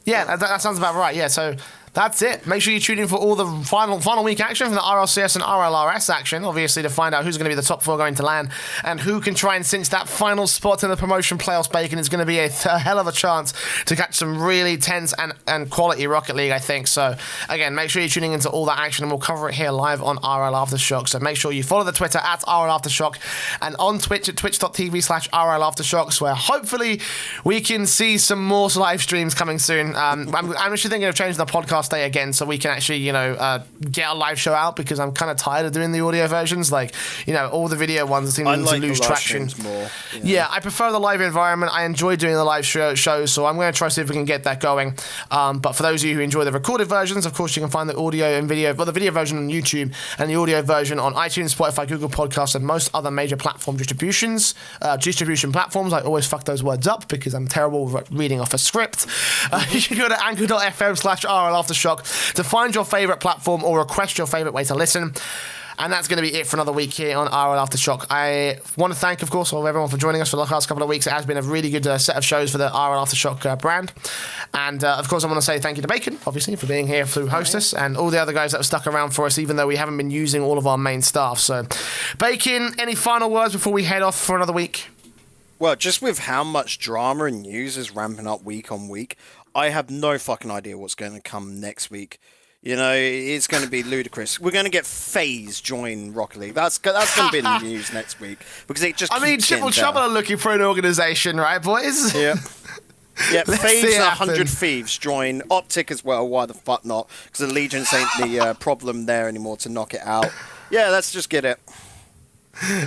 Yeah, that sounds about right. Yeah, so that's it. Make sure you tune in for all the final week action from the RLCS and RLRS action, obviously, to find out who's going to be the top 4 going to LAN and who can try and cinch that final spot in the promotion playoffs. Bacon is going to be a hell of a chance to catch some really tense and quality Rocket League, I think. So, again, make sure you're tuning into all that action, and we'll cover it here live on RLAfterShock. So make sure you follow the Twitter at RLAfterShock and on Twitch at twitch.tv/RLAfterShocks, where hopefully we can see some more live streams coming soon. I'm actually thinking of changing the podcast day again so we can actually, get a live show out, because I'm kind of tired of doing the audio versions. Like, all the video ones seem to lose traction. More, Yeah, I prefer the live environment. I enjoy doing the live shows, so I'm going to try to see if we can get that going. But for those of you who enjoy the recorded versions, of course, you can find the audio and video, the video version on YouTube and the audio version on iTunes, Spotify, Google Podcasts, and most other major platform distribution platforms. I always fuck those words up because I'm terrible at reading off a script. You can go to anchor.fm/RLAfterShock to find your favourite platform or request your favourite way to listen. And that's going to be it for another week here on RLAfterShock. I want to thank, of course, everyone for joining us for the last couple of weeks. It has been a really good set of shows for the RLAfterShock brand. And, of course, I want to say thank you to Bacon, obviously, for being here to host us, and all the other guys that have stuck around for us, even though we haven't been using all of our main staff. So, Bacon, any final words before we head off for another week? Well, just with how much drama and news is ramping up week on week, I have no fucking idea what's going to come next week. It's going to be ludicrous. We're going to get FaZe join Rocket League. That's going to be the news next week, because it just. Triple Trouble are looking for an organisation, right, boys? Yeah. Yeah, FaZe 100 Thieves join. Optic as well. Why the fuck not? Because Allegiance ain't the problem there anymore to knock it out. Yeah, let's just get it.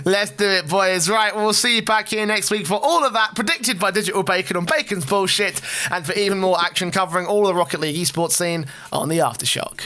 Let's do it, boys. Right, we'll see you back here next week for all of that predicted by Digital Bacon on Bacon's Bullshit, and for even more action covering all the Rocket League esports scene on the Aftershock.